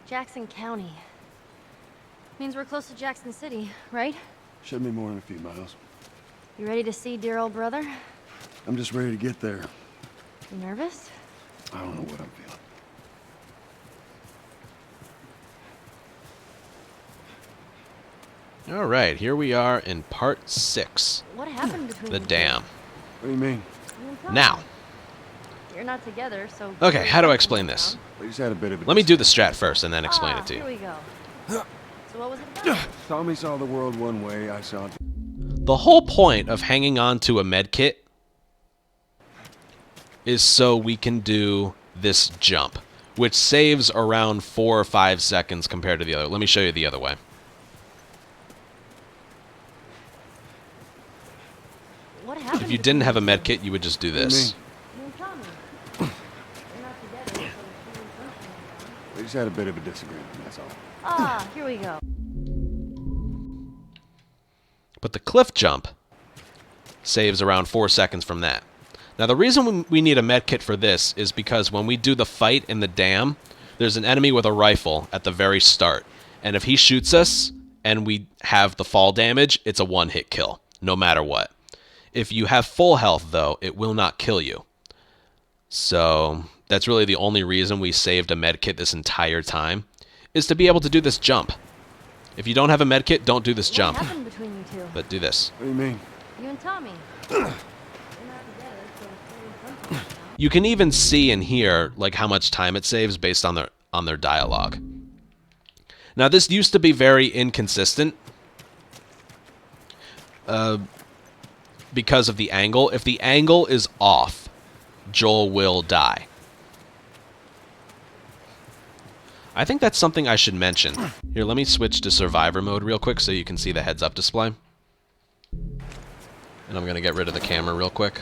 Jackson County. Means we're close to Jackson City, right? Should be more than a few miles. You ready to see dear old brother? I'm just ready to get there. You nervous? I don't know what I'm feeling. All right, here we are in part 6. What happened between The you two? dam. What do you mean? You and Tom. Now. You're not together, so... Okay, how do I explain this? We just had a bit of a Let me do the strat first and then explain it to Here you. we go. So what was it about? Tommy saw the world one way, I saw it. The whole point of hanging on to a med kit is so we can do this jump, which saves around 4 or 5 seconds compared to the other. Let me show you the other way. What happened If you didn't have a med kit, you would just do this. You and Tommy. You're not together, so We just had a bit of a disagreement, that's all. here we go. But the cliff jump saves around 4 seconds from that. Now, the reason we need a med kit for this is because when we do the fight in the dam, there's an enemy with a rifle at the very start. And if he shoots us and we have the fall damage, it's a one-hit kill, no matter what. If you have full health, though, it will not kill you. So that's really the only reason we saved a med kit this entire time, is to be able to do this jump. If you don't have a med kit, don't do this jump. What happened between you two? But do this. What do you mean? You and Tommy. You're not together, so something. You can even see and hear like how much time it saves based on their dialogue. Now, this used to be very inconsistent because of the angle. If the angle is off, Joel will die. I think that's something I should mention. Here, let me switch to survivor mode real quick so you can see the heads-up display. And I'm going to get rid of the camera real quick.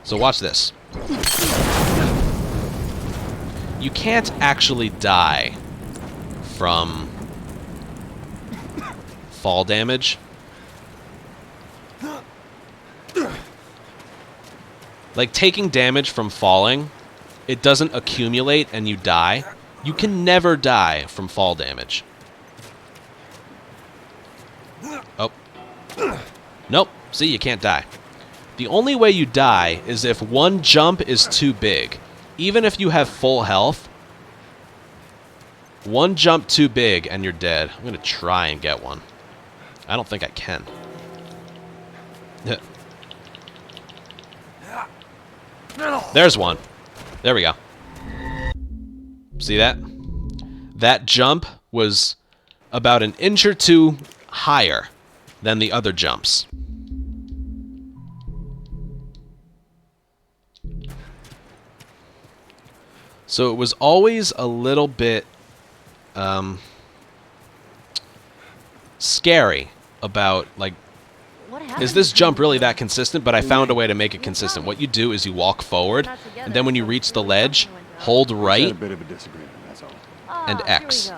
So watch this. You can't actually die from fall damage. Like, taking damage from falling, it doesn't accumulate and you die. You can never die from fall damage. Oh. Nope. See, you can't die. The only way you die is if one jump is too big. Even if you have full health, one jump too big and you're dead. I'm going to try and get one. I don't think I can. There's one. There we go. See that? That jump was about an inch or two higher than the other jumps. So it was always a little bit scary about, like, is this jump really that consistent? But I found a way to make it consistent. What you do is you walk forward, and then when you reach the ledge, hold right and X.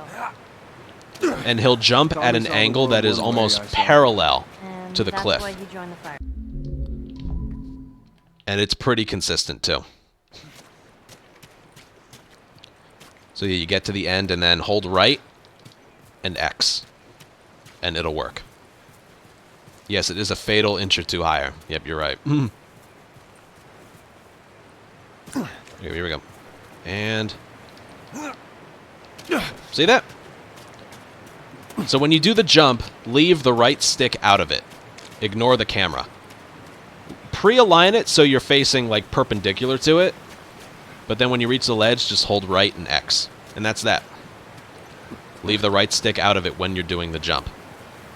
And he'll jump at an angle that is almost parallel to the cliff. And it's pretty consistent, too. So you get to the end and then hold right and X. And it'll work. Yes, it is a fatal inch or two higher. Yep, you're right. Here we go. And... see that? So when you do the jump, leave the right stick out of it. Ignore the camera. Pre-align it so you're facing, like, perpendicular to it. But then when you reach the ledge, just hold right and X. And that's that. Leave the right stick out of it when you're doing the jump.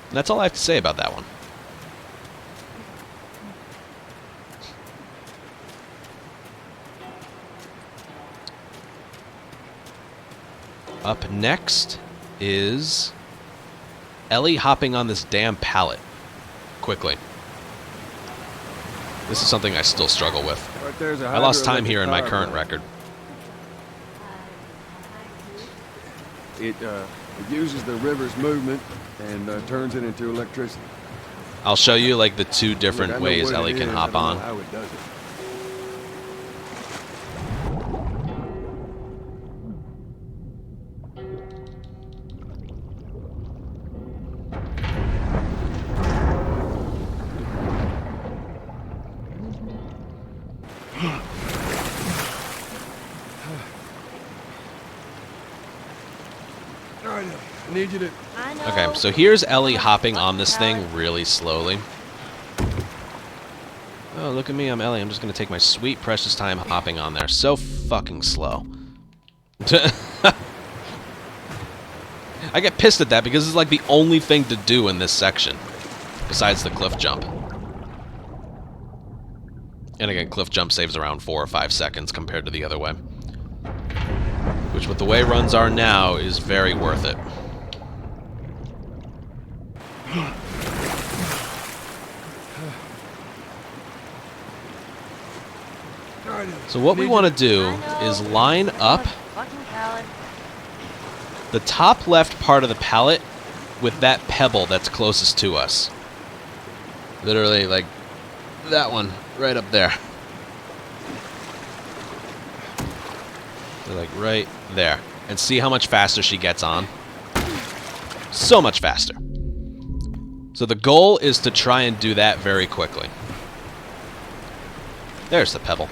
And that's all I have to say about that one. Up next is Ellie hopping on this damn pallet quickly. This is something I still struggle with. I lost time here in my current record. It uses the river's movement and turns it into electricity. I'll show you like the two different ways Ellie can hop on. need you to... I know. Okay, so here's Ellie hopping on this thing really slowly. Oh, look at me, I'm Ellie. I'm just going to take my sweet, precious time hopping on there. So fucking slow. I get pissed at that because it's like the only thing to do in this section, besides the cliff jump. And again, cliff jump saves around 4 or 5 seconds compared to the other way. Which, with the way runs are now, is very worth it. So what we want to do is line up the top left part of the pallet with that pebble that's closest to us. Literally, like, that one right up there. So, like, right there. And see how much faster she gets on? So much faster. So the goal is to try and do that very quickly. There's the pebble.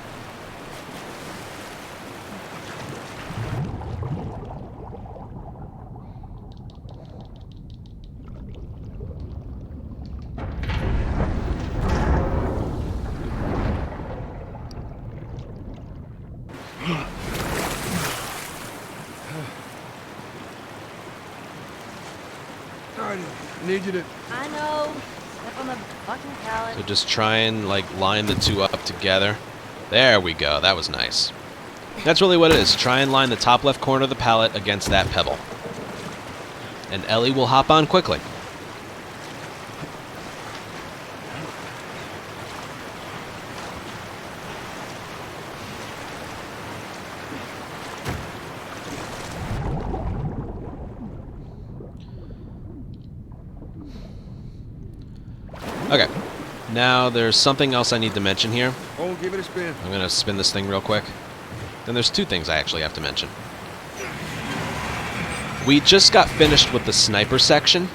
I need you to... I know. Step on the fucking pallet. So just try and, like, line the two up together. There we go. That was nice. That's really what it is. Try and line the top left corner of the pallet against that pebble. And Ellie will hop on quickly. Okay. Now, there's something else I need to mention here. Oh, give it a spin. I'm going to spin this thing real quick. Then there's 2 things I actually have to mention. We just got finished with the sniper section.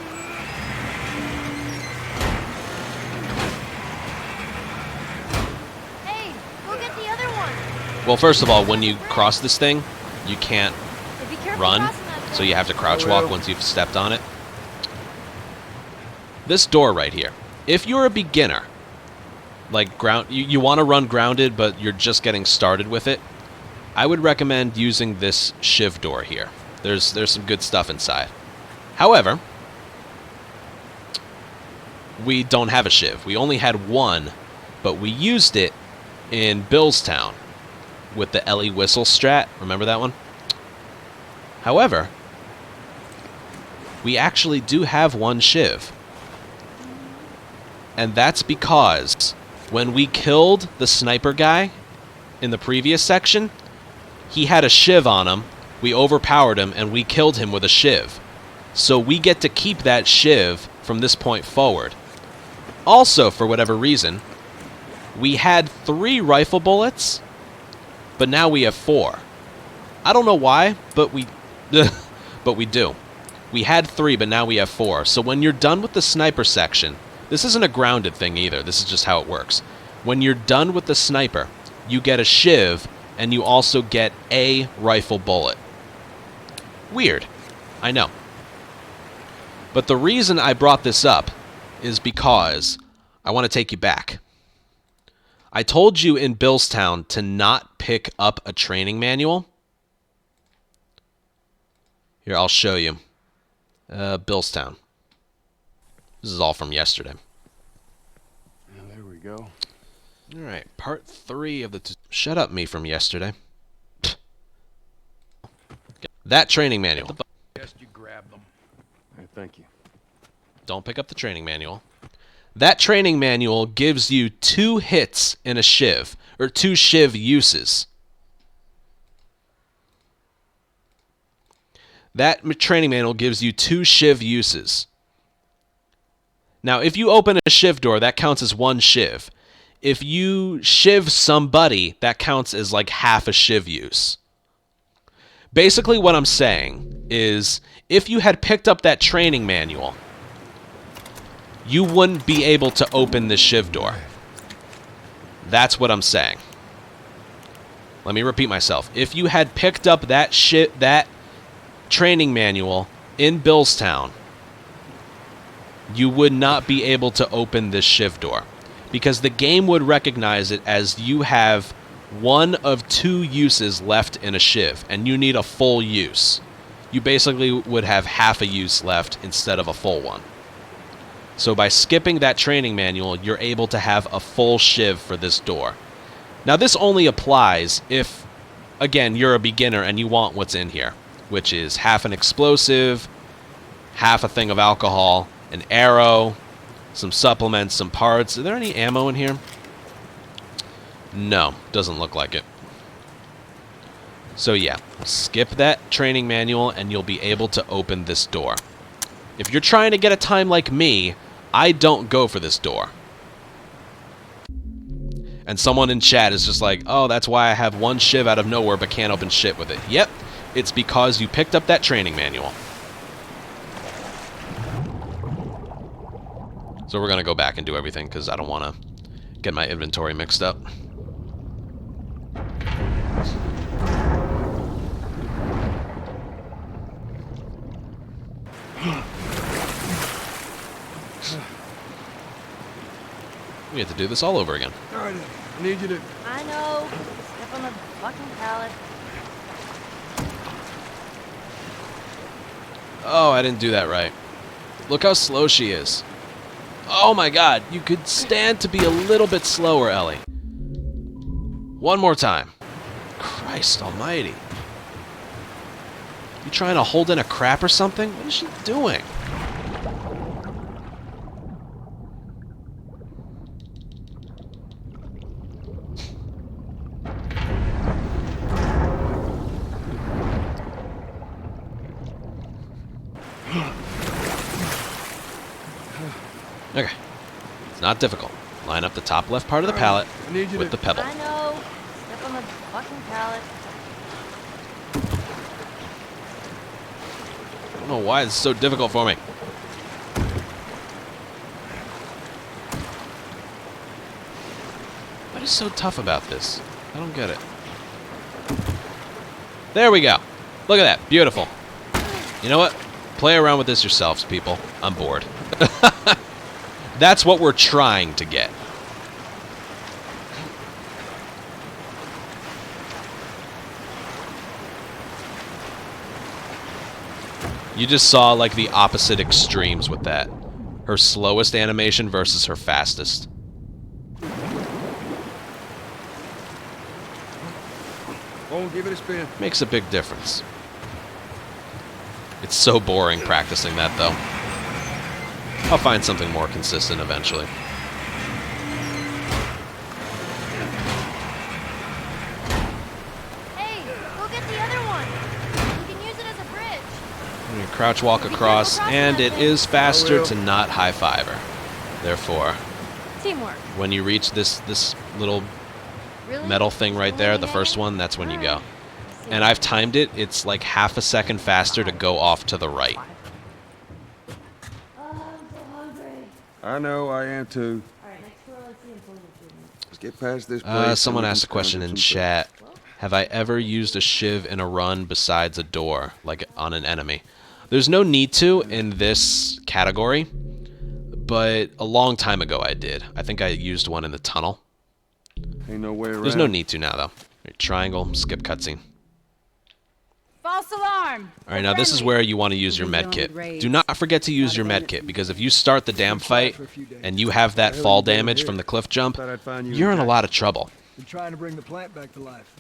Hey, go get the other one. Well, first of all, when you cross this thing, you can't Hey, be careful run, crossing that thing. so you have to crouch walk once you've stepped on it. This door right here. If you're a beginner, like you want to run grounded, but you're just getting started with it, I would recommend using this shiv door here. There's some good stuff inside. However, we don't have a shiv. We only had one, but we used it in Billstown with the Ellie whistle strat. Remember that one? However, we actually do have one shiv. And that's because when we killed the sniper guy in the previous section, he had a shiv on him. We overpowered him, and we killed him with a shiv. So we get to keep that shiv from this point forward. Also, for whatever reason, we had 3 rifle bullets, but now we have 4. I don't know why, but we do. We had 3, but now we have 4. So when you're done with the sniper section, this isn't a grounded thing either. This is just how it works. When you're done with the sniper, you get a shiv, and you also get a rifle bullet. Weird. I know. But the reason I brought this up is because I want to take you back. I told you in Billstown to not pick up a training manual. Here, I'll show you. Billstown. This is all from yesterday. There we go. All right, part 3 of the... Shut up, me from yesterday. That training manual. Yes, you grab them. Hey, thank you. Don't pick up the training manual. That training manual gives you 2 hits in a shiv, or 2 shiv uses. That training manual gives you 2 shiv uses. Now, if you open a shiv door, that counts as 1 shiv. If you shiv somebody, that counts as like half a shiv use. Basically, what I'm saying is, if you had picked up that training manual, you wouldn't be able to open the shiv door. That's what I'm saying. Let me repeat myself. If you had picked up that training manual in Billstown, you would not be able to open this shiv door because the game would recognize it as you have one of two uses left in a shiv, and you need a full use. You basically would have half a use left instead of a full one. So by skipping that training manual, you're able to have a full shiv for this door. Now this only applies if, again, you're a beginner and you want what's in here, which is half an explosive, half a thing of alcohol, an arrow, some supplements, some parts. Is there any ammo in here? No, doesn't look like it. So yeah, skip that training manual and you'll be able to open this door. If you're trying to get a time like me, I don't go for this door. And someone in chat is just like, oh, that's why I have one shiv out of nowhere but can't open shit with it. Yep, it's because you picked up that training manual. So we're going to go back and do everything because I don't want to get my inventory mixed up. We have to do this all over again. All right, I need you to... I know. Step on the fucking pallet. Oh, I didn't do that right. Look how slow she is. Oh my god, you could stand to be a little bit slower, Ellie. One more time. Christ almighty. You trying to hold in a crap or something? What is she doing? Okay. It's not difficult. Line up the top left part of the pallet with the pebble. I know. Step on the fucking pallet. I don't know why it's so difficult for me. What is so tough about this? I don't get it. There we go. Look at that. Beautiful. You know what? Play around with this yourselves, people. I'm bored. That's what we're trying to get. You just saw like the opposite extremes with that. Her slowest animation versus her fastest. Oh, give it a spin. Makes a big difference. It's so boring practicing that though. I'll find something more consistent eventually. Hey, go get the other one. You can use it as a bridge. I'm gonna crouch walk across, and it is faster to not high five her. Therefore, Teamwork. when you reach this little Really? metal thing right there, the first one, that's when you go. And I've timed it, it's like half a second faster to go off to the right. I know, I am too. Alright, next door, let's see employment treatment. Let's get past this place. Someone and we asked a can question find in some chat. Have I ever used a shiv in a run besides a door, like on an enemy? There's no need to in this category, but a long time ago I did. I think I used one in the tunnel. stuff. Ain't no way around. There's no need to now, though. Right, triangle, skip cutscene. False alarm! Alright, now this is where you want to use your med kit. Do not forget to use your med kit, because if you start the damn fight and you have that fall damage from the cliff jump, Thought I'd find you you're in a intact. lot of trouble. Been trying to bring the plant back to life.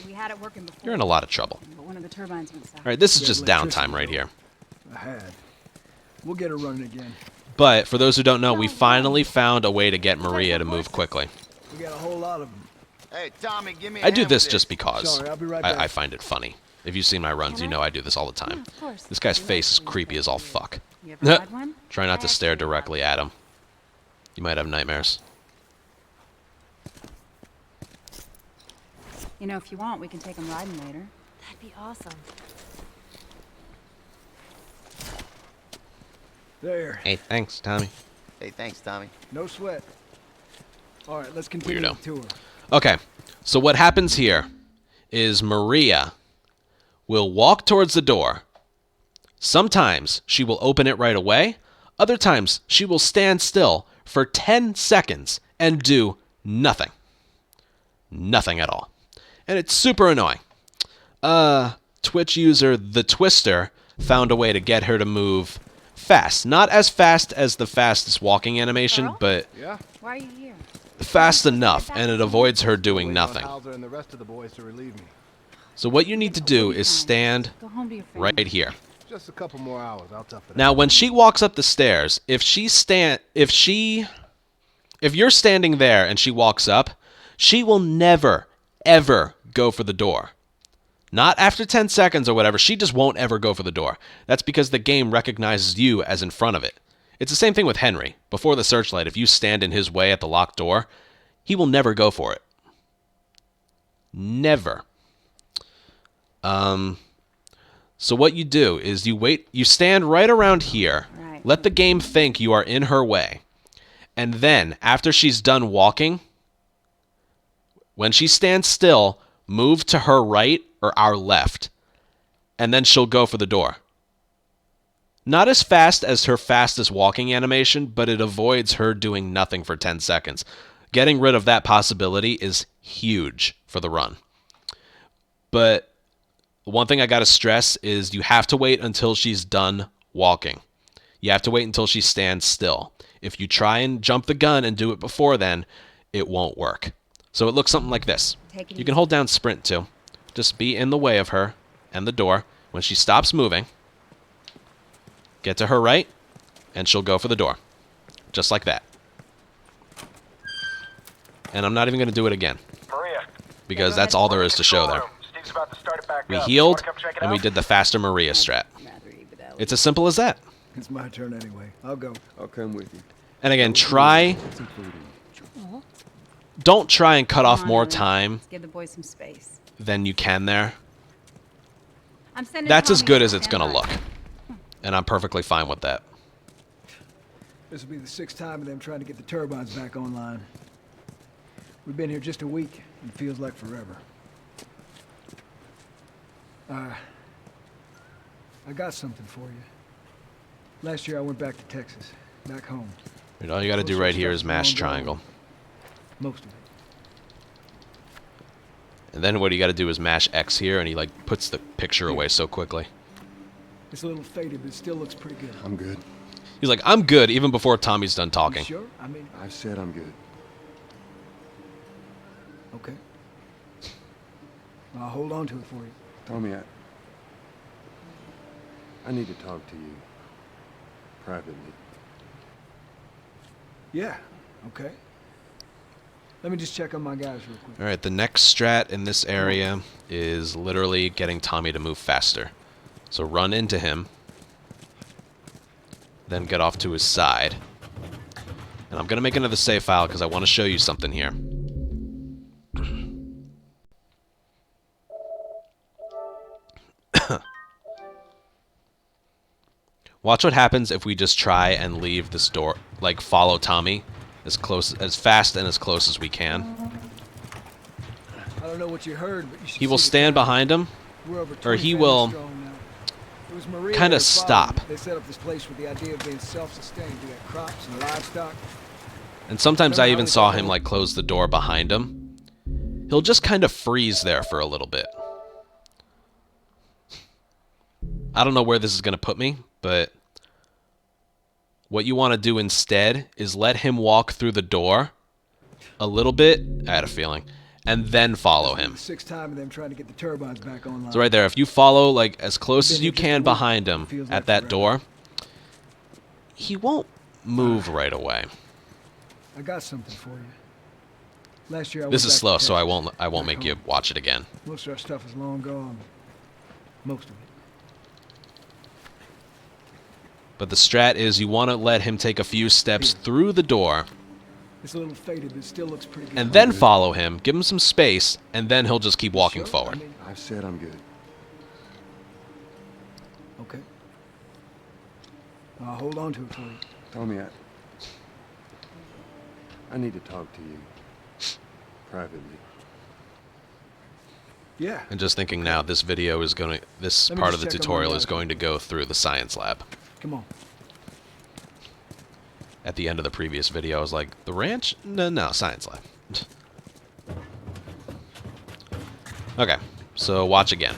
We had it working before. You're in a lot of trouble. But one of the turbines went south. Alright, this is just downtime right here. I had. We'll get her running again. But, for those who don't know, we finally found a way to get Maria to move quickly. We got a whole lot of them. Hey, Tommy, give me a I do hand this with just because. Sorry, I'll be right I back. find it funny. If you've seen my runs, you know I do this all the time. Of course. This guy's face is creepy as all fuck. You ever had one? Try not to stare directly at him. You might have nightmares. You know, if you want, we can take them riding later. That'd be awesome. There. Hey, thanks, Tommy. Hey, thanks, Tommy. No sweat. All right, let's continue Weirdo. the tour. Okay, so what happens here is Maria will walk towards the door, Sometimes she will open it right away. Other times she will stand still for 10 seconds and do nothing. Nothing at all. And it's super annoying. Twitch user The Twister found a way to get her to move fast. Not as fast as the fastest walking animation, Earl? but Yeah? Why are you here? fast enough, and it avoids her doing Waiting on nothing. Hauser and the rest of the boys to relieve me. So what you need to do is stand Go home to your family. right here. Just a couple more hours. I'll tough it out. Now, when she walks up the stairs, if you're standing there and she walks up, she will never, ever go for the door. Not after 10 seconds or whatever. She just won't ever go for the door. That's because the game recognizes you as in front of it. It's the same thing with Henry. Before the searchlight, if you stand in his way at the locked door, he will never go for it. Never. So what you do is you stand right around here, Right. let the game think you are in her way, and then, after she's done walking, when she stands still, move to her right or our left, and then she'll go for the door. Not as fast as her fastest walking animation, but it avoids her doing nothing for 10 seconds. Getting rid of that possibility is huge for the run. But one thing I got to stress is you have to wait until she's done walking. You have to wait until she stands still. If you try and jump the gun and do it before then, it won't work. So it looks something like this. Take it You can hold down sprint too. Just be in the way of her and the door. When she stops moving, get to her right, and she'll go for the door. Just like that. And I'm not even going to do it again, Maria. because that's all there is to show there. Steve's about to start it back We up. healed, Wanna come check it and we out? did the faster Maria strat. Rather eat with Ellie. It's as simple as that. It's my turn anyway. I'll go. I'll come with you. And again, try... It's included. Don't try and cut Come off on, more Ellie. time Let's give the boys some space. than you can there. I'm sending That's as Tommy good to as it's going to stand by. look. And I'm perfectly fine with that. This will be the 6th time of them trying to get the turbines back online. We've been here just a week, and it feels like forever. I got something for you. Last year I went back to Texas, back home. All you got to do right here is mash triangle. Most of it. And then what you got to do is mash X here, and he like puts the picture away so quickly. It's a little faded, but it still looks pretty good. I'm good. He's like, I'm good, even before Tommy's done You talking. sure? I mean, I've said I'm good. okay. I'll hold on to it for you. Tommy, I need to talk to you privately. Yeah, okay. Let me just check on my guys real quick. All right, the next strat in this area is literally getting Tommy to move faster. So run into him, then get off to his side. And I'm going to make another save file because I want to show you something here. Watch what happens if we just try and leave this door, like follow Tommy as fast and as close as we can. I don't know what you heard, but you should He will see the stand crowd. behind him, We're over or 20 he families will strong now. It was Maria kinda and her father. stop. They set up this place with the idea of being self-sustained. We had crops and livestock. and sometimes I even saw him like close the door behind him. He'll just kind of freeze there for a little bit. I don't know where this is going to put me, but what you want to do instead is let him walk through the door a little bit, I had a feeling, and then follow him. 6th time of them trying to get the turbines back online. So right there, if you follow like as close as you can behind him Feels at like that forever. door, he won't move right away. I got something for you. Last year I This went is back slow, to so I Texas, won't back make you home. watch it again. Most of our stuff is long gone. Most of it. But the strat is you want to let him take a few steps through the door It's a little faded, but it still looks pretty good. and then follow him, give him some space, and then he'll just keep walking Sure? forward. I mean, I've said I'm good. okay. I'll hold on to it for you. Tommy, I need to talk to you privately. Yeah. And just thinking now, this video is going to, this Let me part just of the check on tutorial my is going to go through the science lab. Come on. At the end of the previous video, I was like, the ranch? No, science lab. Okay, so watch again.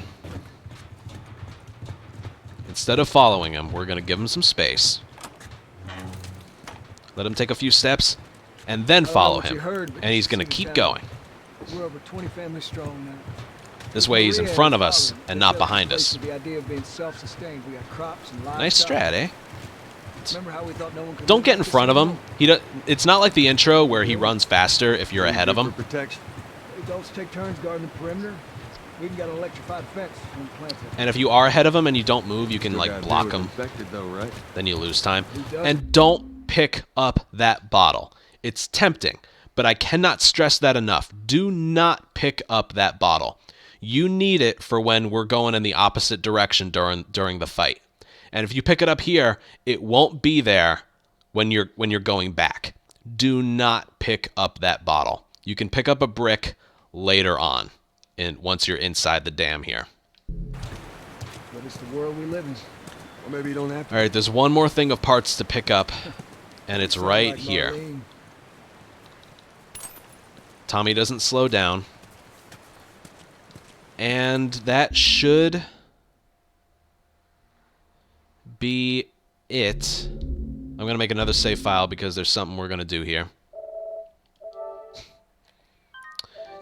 Instead of following him, we're going to give him some space. Let him take a few steps, and then follow what you him. heard, but And he's you going to see the keep town. going. We're over 20 families strong now. This way he's in Maria front and of us Father, and they not set up this behind place us. with the idea of being self-sustained. We got crops and livestock. Nice strat, eh? Remember how we thought no one could Don't live get like in this front of him. anymore? It's not like the intro where he runs faster if you're ahead of him. For protection. Adults take turns guarding the perimeter. We even got an electrified fence when we plant it. And if you are ahead of him and you don't move, you can Still like gotta block deal him. with infected though, right? Then you lose time. He does. And don't pick up that bottle. It's tempting, but I cannot stress that enough. Do not pick up that bottle. You need it for when we're going in the opposite direction during the fight. And if you pick it up here, it won't be there when you're going back. Do not pick up that bottle. You can pick up a brick later on, once you're inside the dam here. But it's the world we live in. Or maybe you don't have to. All right, there's one more thing of parts to pick up, and it's Sound right like here. Marlene. Tommy doesn't slow down. And that should be it. I'm going to make another save file because there's something we're going to do here.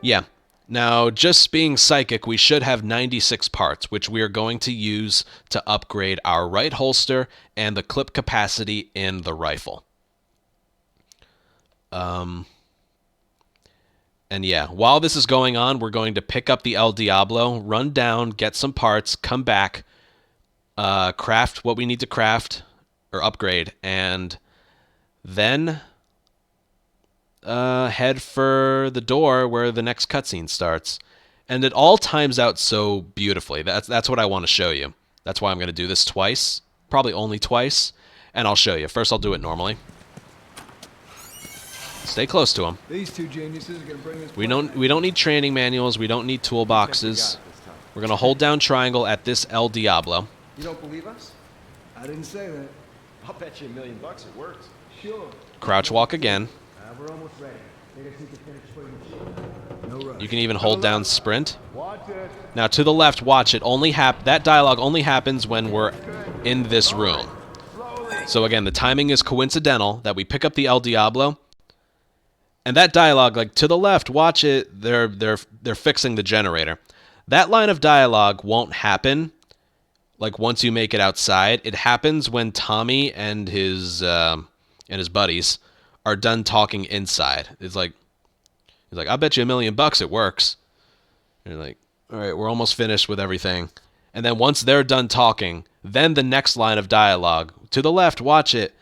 Yeah. Now, just being psychic, we should have 96 parts, which we are going to use to upgrade our right holster and the clip capacity in the rifle. And yeah, while this is going on, we're going to pick up the El Diablo, run down, get some parts, come back, craft what we need to craft or upgrade, and then head for the door where the next cutscene starts. And it all times out so beautifully. That's what I want to show you. That's why I'm going to do this twice, probably only twice, and I'll show you. First, I'll do it normally. Stay close to him. These two geniuses are gonna bring this. We don't need training manuals. We don't need toolboxes. We're gonna hold down triangle at this El Diablo. You don't believe us? I didn't say that. I'll bet you $1 million it works. Sure. Crouch walk again. We're almost ready. They just need to finish putting the No rush. You can even hold down sprint. Watch it. Now to the left, watch it. That dialogue only happens when we're in this room. So again, the timing is coincidental that we pick up the El Diablo. And that dialogue, like to the left, watch it. They're fixing the generator. That line of dialogue won't happen. Like once you make it outside, it happens when Tommy and his buddies are done talking inside. He's like, I bet you $1 million it works. And you're like, all right, we're almost finished with everything. And then once they're done talking, then the next line of dialogue to the left, watch it.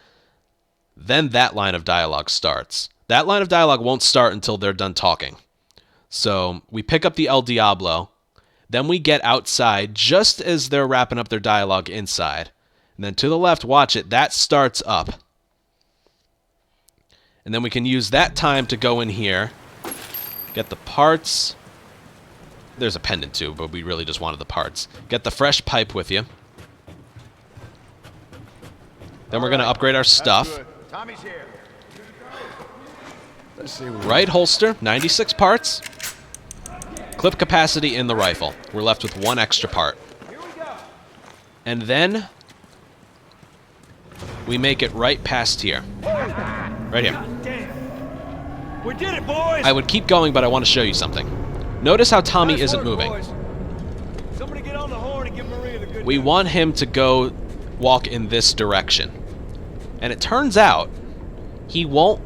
Then that line of dialogue starts. That line of dialogue won't start until they're done talking. So we pick up the El Diablo, then we get outside just as they're wrapping up their dialogue inside. And then to the left, watch it, that starts up. And then we can use that time to go in here, get the parts. There's a pendant too, but we really just wanted the parts. Get the fresh pipe with you. Then we're going to upgrade our stuff. Tommy's here. Let's see. Right holster, 96 parts. Clip capacity in the rifle. We're left with one extra part. And then we make it right past here. Right here. We did it, boys! I would keep going, but I want to show you something. Notice how Tommy Nice isn't work, moving. boys. Somebody get on the horn and give Maria the good We news. want him to go walk in this direction. And it turns out he won't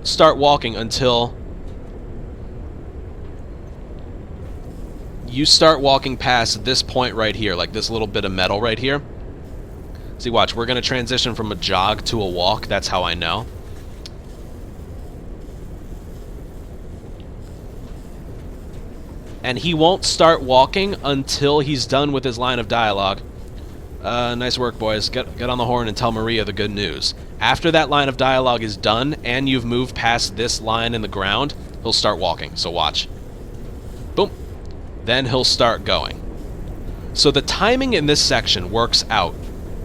start walking until you start walking past this point right here, like this little bit of metal right here. See, watch, we're going to transition from a jog to a walk. That's how I know. And he won't start walking until he's done with his line of dialogue. Nice work, boys. Get on the horn and tell Maria the good news. After that line of dialogue is done, and you've moved past this line in the ground, he'll start walking. So watch. Boom. then he'll start going. So the timing in this section works out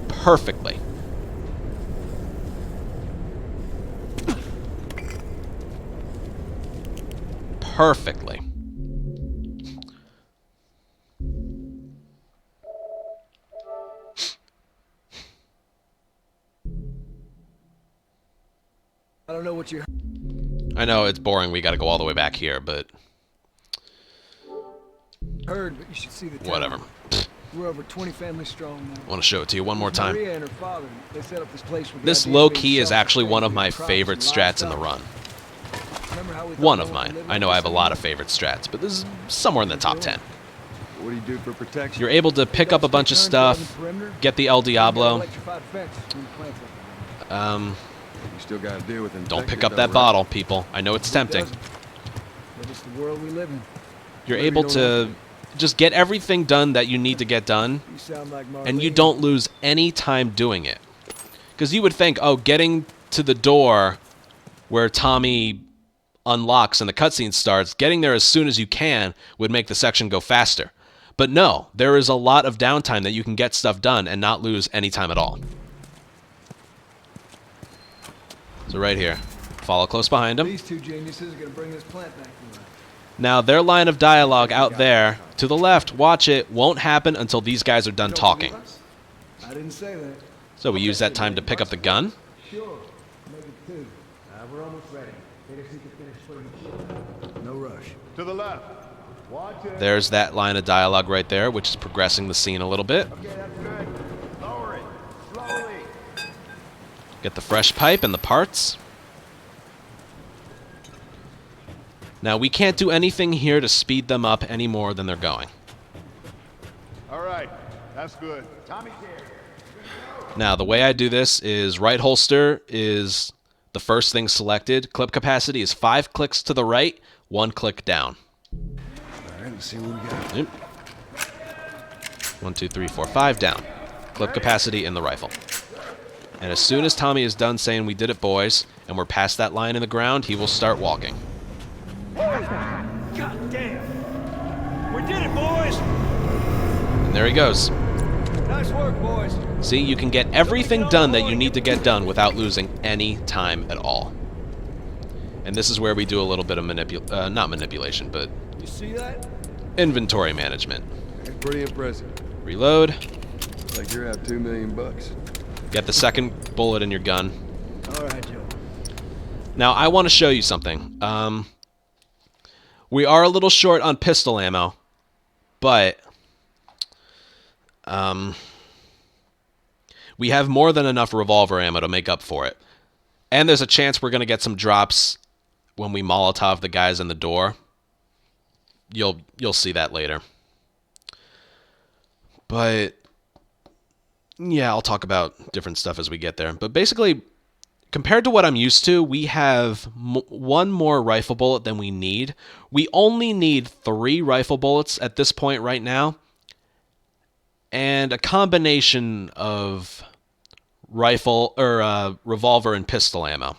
perfectly. Perfectly. I don't know what you I know it's boring, we gotta go all the way back here, but heard, but you should see the town. whatever. We're over 20 families strong now. I want to show it to you one more time. Maria and her father, they set up this place with the This idea of low-key being is actually one of my self-sustaining favorite crops strats and in the run. livestock. Remember how we thought One no of one could mine. live I in know this I have a lot of city? favorite strats, but this is somewhere in the top 10. What do you do for protection? You're able to pick up a bunch of stuff, get the El Diablo. Electrified fence when you plant it. You still got to deal with Don't infected pick up though, that right? bottle, people. I know it's tempting. But it's the world we live in. You're Maybe able you to just get everything done that you need to get done, You sound like Marlene. and you don't lose any time doing it. Because you would think, oh, getting to the door where Tommy unlocks and the cutscene starts, getting there as soon as you can would make the section go faster. But no, there is a lot of downtime that you can get stuff done and not lose any time at all. So right here, follow close behind him. These two geniuses are going to bring this plant back to life. Now, their line of dialogue out there, to the left, watch it, won't happen until these guys are done Don't talking. believe us? I didn't say that. So we use that time to pick up the gun. Sure. Make it two. We're almost ready. They just need to finish putting the shit. No rush. To the left. Watch it. There's that line of dialogue right there, which is progressing the scene a little bit. Okay, that's good. Lower it. Slowly. Get the fresh pipe and the parts. Now, we can't do anything here to speed them up any more than they're going. All right. That's good. Tommy's here. Now, the way I do this is right holster is the first thing selected. Clip capacity is 5 clicks to the right, 1 click down. All right, let's see what we got. Yep. 1, 2, 3, 4, 5 down. Clip capacity in the rifle. And as soon as Tommy is done saying, "We did it, boys," and we're past that line in the ground, he will start walking. God damn. We did it, boys. And there he goes. Nice work, boys. See, you can get everything done that you need to get done without losing any time at all. And this is where we do a little bit of not manipulation, but You see that? inventory management. That's pretty impressive. Reload. Looks like you're out $2 million. Get the second bullet in your gun. All right, Joe. Now, I want to show you something. We are a little short on pistol ammo, but we have more than enough revolver ammo to make up for it. And there's a chance we're going to get some drops when we Molotov the guys in the door. You'll see that later. But yeah, I'll talk about different stuff as we get there. But basically, compared to what I'm used to, we have one more rifle bullet than we need. We only need 3 rifle bullets at this point right now, and a combination of rifle or revolver and pistol ammo.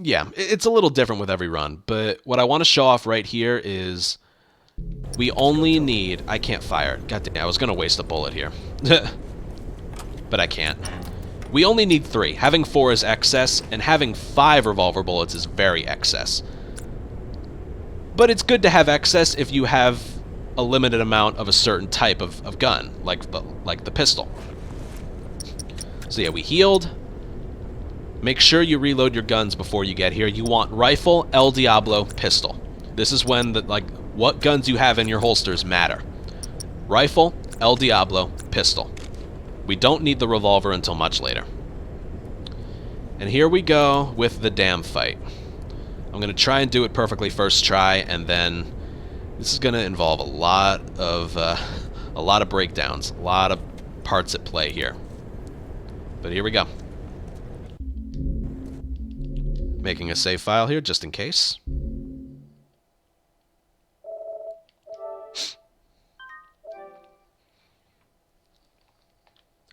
Yeah, it's a little different with every run, but what I want to show off right here is we only need... I can't fire. God damn, I was going to waste a bullet here. But I can't. We only need 3. Having 4 is excess, and having 5 revolver bullets is very excess. But it's good to have excess if you have a limited amount of a certain type of gun, like the pistol. So yeah, we healed. Make sure you reload your guns before you get here. You want rifle, El Diablo, pistol. This is when what guns you have in your holsters matter. Rifle, El Diablo, pistol. We don't need the revolver until much later. And here we go with the damn fight. I'm going to try and do it perfectly first try, and then this is going to involve a lot of breakdowns, a lot of parts at play here. But here we go. Making a save file here just in case.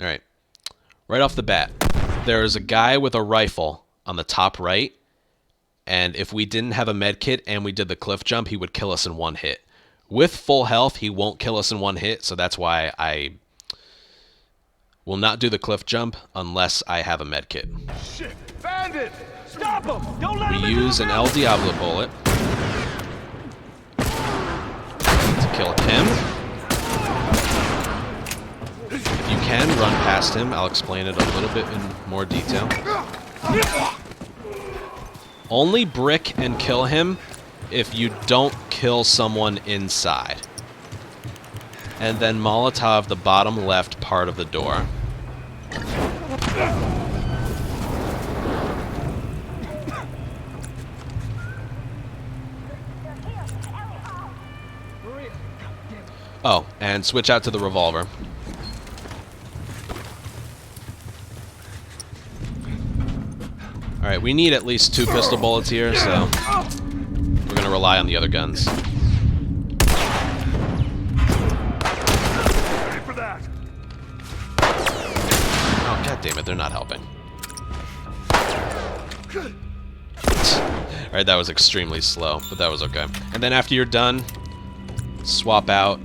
Alright. Right off the bat, there is a guy with a rifle on the top right, And if we didn't have a med kit and we did the cliff jump, he would kill us in one hit. With full health, he won't kill us in one hit, so that's why I will not do the cliff jump unless I have a med kit. Shit! Bandit! Stop him! Don't let him We into use the an building! El Diablo bullet to kill him. If you can, run past him. I'll explain it a little bit in more detail. Only brick and kill him if you don't kill someone inside. And then Molotov the bottom left part of the door. Oh, and switch out to the revolver. Alright, we need at least 2 pistol bullets here, so we're gonna rely on the other guns. Ready for that! Oh, god damn it, they're not helping. Alright, that was extremely slow, but that was okay. And then after you're done, swap out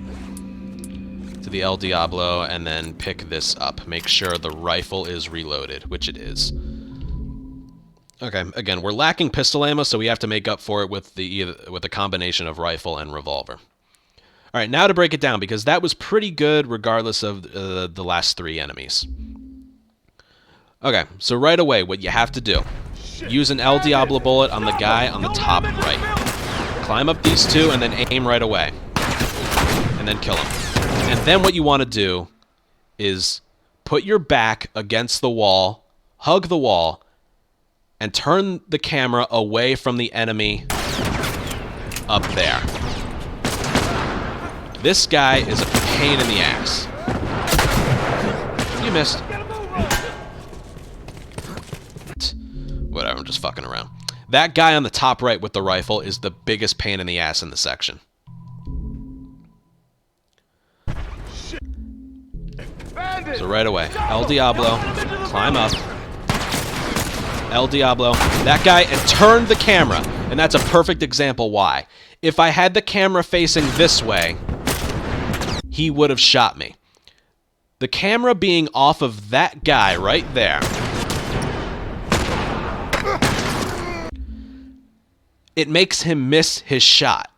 to the El Diablo and then pick this up. Make sure the rifle is reloaded, which it is. Okay, again, we're lacking pistol ammo, so we have to make up for it with the combination of rifle and revolver. All right, now to break it down, because that was pretty good regardless of the last 3 enemies. Okay, so right away, what you have to do, use an El Diablo bullet on the guy on the top right. Climb up these 2 and then aim right away. And then kill him. And then what you want to do is put your back against the wall, hug the wall, and turn the camera away from the enemy up there. This guy is a pain in the ass. You missed. Whatever, I'm just fucking around. That guy on the top right with the rifle is the biggest pain in the ass in the section. So right away, El Diablo, climb up. El Diablo, that guy, and turn the camera. And that's a perfect example why. If I had the camera facing this way, he would have shot me. The camera being off of that guy right there, it makes him miss his shot.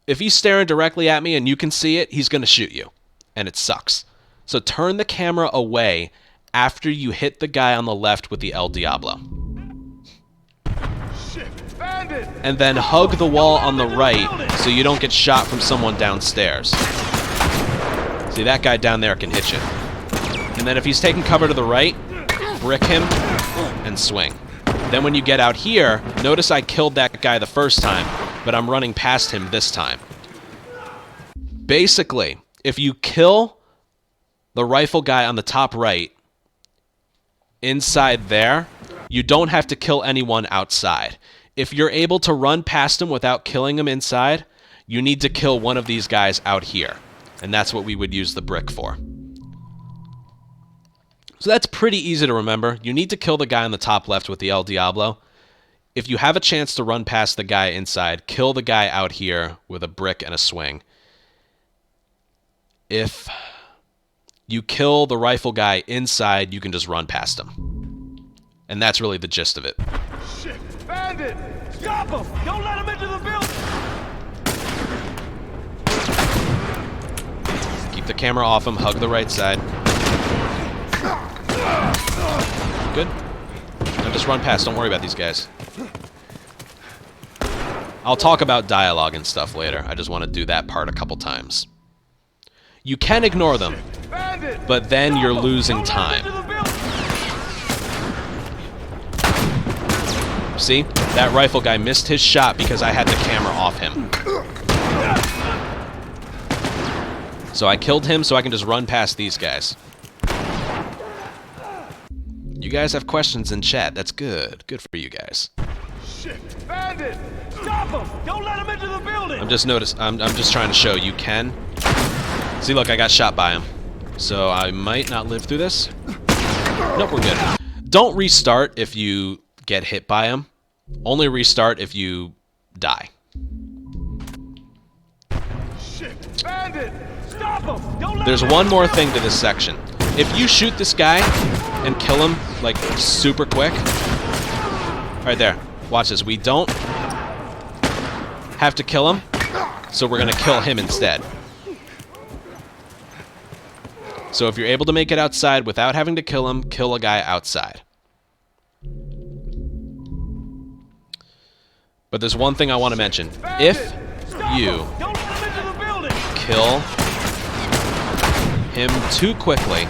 If he's staring directly at me and you can see it, he's going to shoot you. And it sucks. So turn the camera away after you hit the guy on the left with the El Diablo. And then hug the wall on the right so you don't get shot from someone downstairs. See, that guy down there can hit you. And then if he's taking cover to the right, brick him and swing. Then when you get out here, notice I killed that guy the first time, but I'm running past him this time. Basically, if you kill the rifle guy on the top right, inside there, you don't have to kill anyone outside. If you're able to run past him without killing him inside, you need to kill one of these guys out here. And that's what we would use the brick for. So that's pretty easy to remember. You need to kill the guy on the top left with the El Diablo. If you have a chance to run past the guy inside, kill the guy out here with a brick and a swing. If you kill the rifle guy inside, you can just run past him. And that's really the gist of it. Shit! Bandit! Stop him! Don't let him into the building! Keep the camera off him, hug the right side. Good. Now just run past, don't worry about these guys. I'll talk about dialogue and stuff later. I just want to do that part a couple times. You can ignore them, but then you're losing time. See? That rifle guy missed his shot because I had the camera off him. So I killed him so I can just run past these guys. You guys have questions in chat. That's good. Good for you guys. Shit! Bandit! Stop him! Don't let him into the building! I'm just trying to show you can. See, look, I got shot by him. So I might not live through this. Nope, we're good. Don't restart if you get hit by him. Only restart if you die. Shit! Bandit! Stop him! Don't let There's him one more thing to this section. If you shoot this guy and kill him, like, super quick... Right there. Watch this. We don't have to kill him, so we're going to kill him instead. So if you're able to make it outside without having to kill him, kill a guy outside. But there's one thing I want to mention. If you Don't let him into the building! kill him too quickly,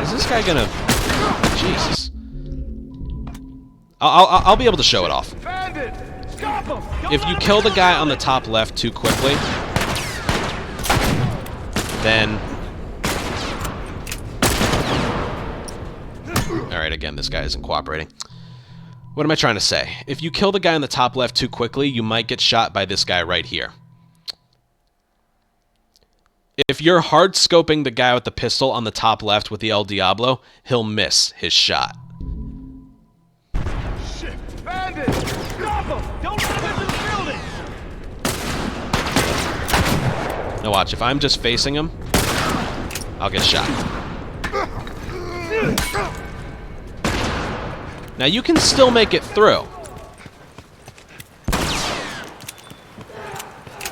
is this guy gonna... Jesus. I'll be able to show it off. Bandit! Stop him! Don't If let you him kill into the guy on the building! top left too quickly, then... Alright, again, this guy isn't cooperating. What am I trying to say? If you kill the guy on the top left too quickly, you might get shot by this guy right here. If you're hard scoping the guy with the pistol on the top left with the El Diablo, he'll miss his shot. Shit! Bandit! Stop him! Don't let him into the building! Now watch, if I'm just facing him, I'll get shot. Now you can still make it through.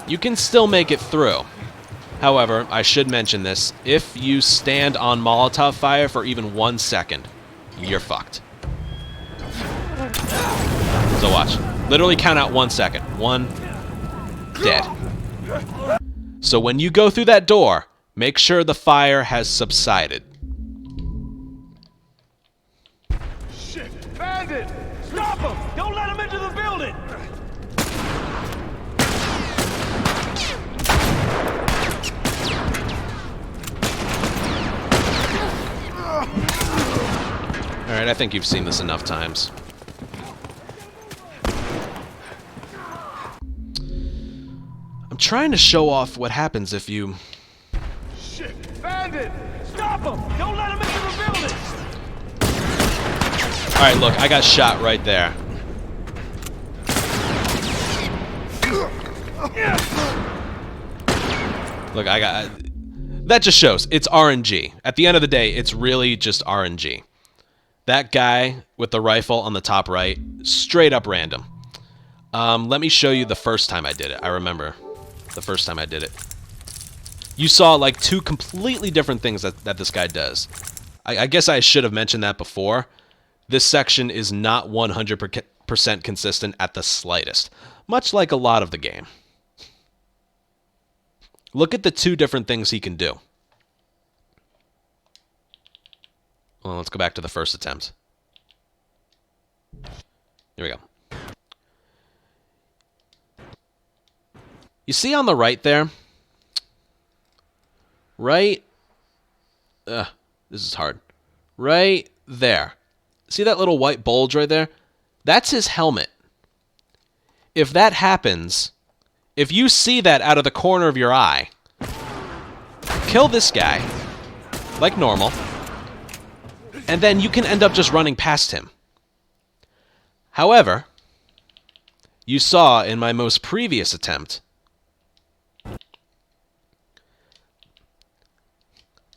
You can still make it through. However, I should mention this. If you stand on Molotov fire for even 1 second, you're fucked. So watch. Literally count out 1 second. 1. Dead. So when you go through that door, make sure the fire has subsided. Shit! Bandit! Stop him! Don't let him into the building! Alright, I think you've seen this enough times. I'm trying to show off what happens if you... Shit! Bandit! Stop him! Don't let him into the building! Alright, look, I got shot right there. Look, I got... That just shows. It's RNG. At the end of the day, it's really just RNG. That guy with the rifle on the top right, straight up random. Let me show you the first time I did it. I remember the first time I did it. You saw like 2 completely different things that this guy does. I guess I should have mentioned that before. This section is not 100% consistent at the slightest, much like a lot of the game. Look at the 2 different things he can do. Well, let's go back to the first attempt. Here we go. You see on the right there? Right... this is hard. Right there. See that little white bulge right there? That's his helmet. If that happens, if you see that out of the corner of your eye, kill this guy, like normal, and then you can end up just running past him. However, you saw in my most previous attempt,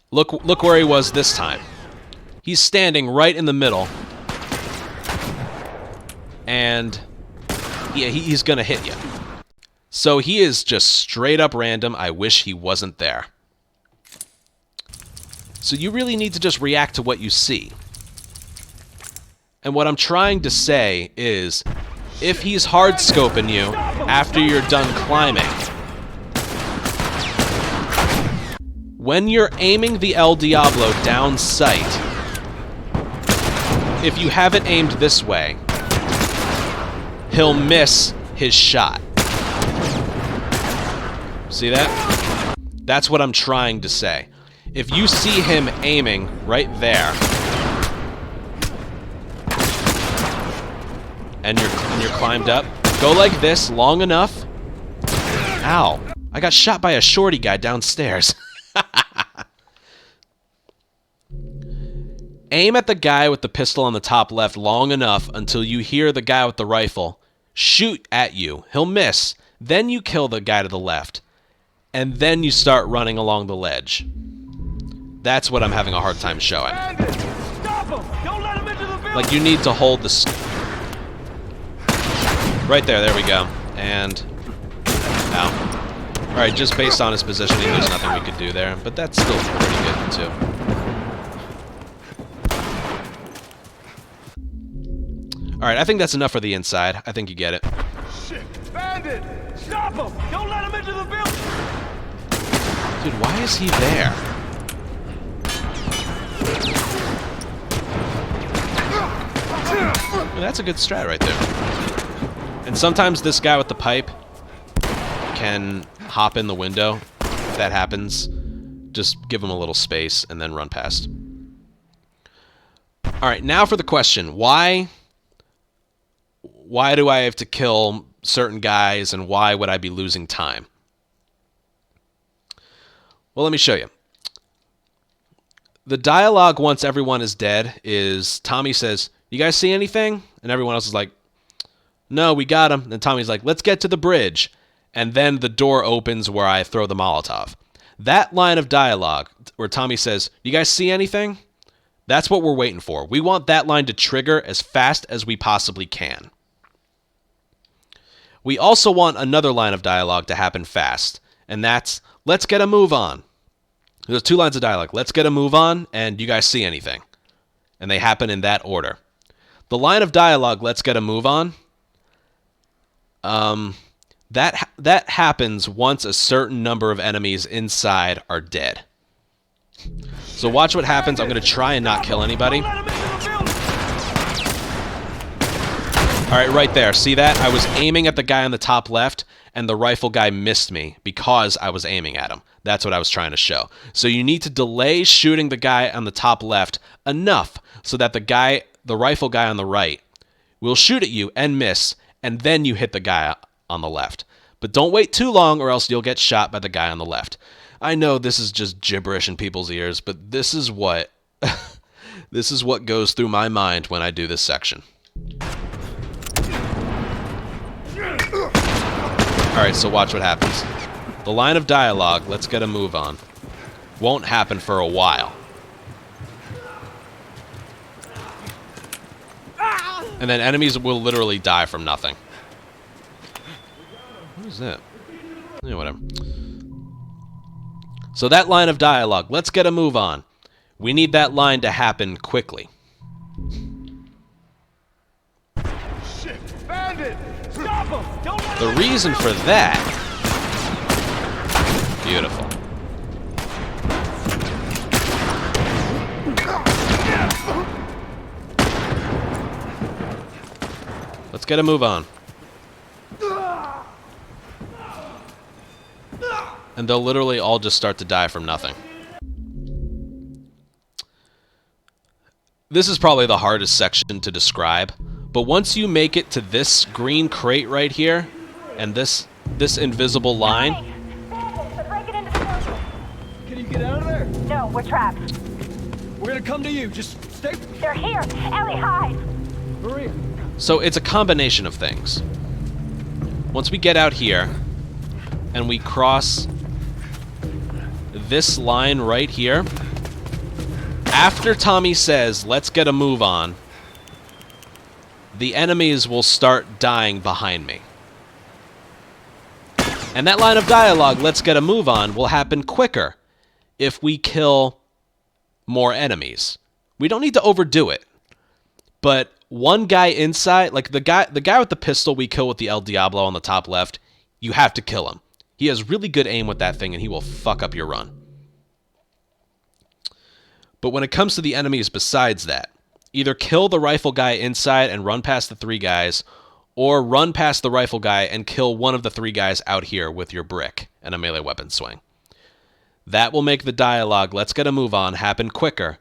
look where he was this time. He's standing right in the middle, and yeah, he's gonna hit you. So he is just straight up random. I wish he wasn't there. So you really need to just react to what you see. And what I'm trying to say is, if he's hard scoping you after you're done climbing, when you're aiming the El Diablo down sight, if you have it aimed this way, he'll miss his shot. See that? That's what I'm trying to say. If you see him aiming right there, and you're climbed up, go like this long enough. Ow. I got shot by a shorty guy downstairs. Aim at the guy with the pistol on the top left long enough until you hear the guy with the rifle shoot at you. He'll miss. Then you kill the guy to the left. And then you start running along the ledge. That's what I'm having a hard time showing. Bandit! Stop him! Don't let him into the building! Like, you need to hold the... Right there we go. And... Ow. Alright, just based on his positioning, there's nothing we could do there. But that's still pretty good, too. Alright, I think that's enough for the inside. I think you get it. Shit! Bandit! Stop him! Don't let him into the building! Dude, why is he there? Well, that's a good strat right there. And sometimes this guy with the pipe can hop in the window. If that happens, just give him a little space and then run past. Alright, now for the question. Why do I have to kill certain guys, and why would I be losing time? Well, let me show you. The dialogue once everyone is dead is Tommy says, "You guys see anything?" And everyone else is like, "No, we got him." And Tommy's like, "Let's get to the bridge." And then the door opens where I throw the Molotov. That line of dialogue where Tommy says, "You guys see anything?" That's what we're waiting for. We want that line to trigger as fast as we possibly can. We also want another line of dialogue to happen fast, and that's, "Let's get a move on." There's two lines of dialogue. "Let's get a move on," and "You guys see anything?" And they happen in that order. The line of dialogue, "Let's get a move on," that happens once a certain number of enemies inside are dead. So watch what happens. I'm going to try and not kill anybody. Don't let him into the building! Alright, right there. See that? I was aiming at the guy on the top left, and the rifle guy missed me because I was aiming at him. That's what I was trying to show. So you need to delay shooting the guy on the top left enough so that the rifle guy on the right will shoot at you and miss, and then you hit the guy on the left. But don't wait too long or else you'll get shot by the guy on the left. I know this is just gibberish in people's ears, but this is what this is what goes through my mind when I do this section. Alright, so watch what happens. The line of dialogue, "Let's get a move on," won't happen for a while. And then enemies will literally die from nothing. What is that? Yeah, whatever. So that line of dialogue, "Let's get a move on." We need that line to happen quickly. Shit! Bandit! Stop him! Don't let The reason for that... Beautiful. Let's get a move on. And they'll literally all just start to die from nothing. This is probably the hardest section to describe, but once you make it to this green crate right here, and this invisible line... They're breaking into the building. Can you get out of there? No, we're trapped. We're gonna come to you. Just stay. They're here. Ellie, hide. Maria. So it's a combination of things. Once we get out here, and we cross this line right here, after Tommy says, "Let's get a move on," the enemies will start dying behind me. And that line of dialogue, "Let's get a move on," will happen quicker if we kill more enemies. We don't need to overdo it. But one guy inside, like the guy with the pistol we kill with the El Diablo on the top left, you have to kill him. He has really good aim with that thing, and he will fuck up your run. But when it comes to the enemies besides that, either kill the rifle guy inside and run past the three guys, or run past the rifle guy and kill one of the three guys out here with your brick and a melee weapon swing. That will make the dialogue, "Let's get a move on," happen quicker.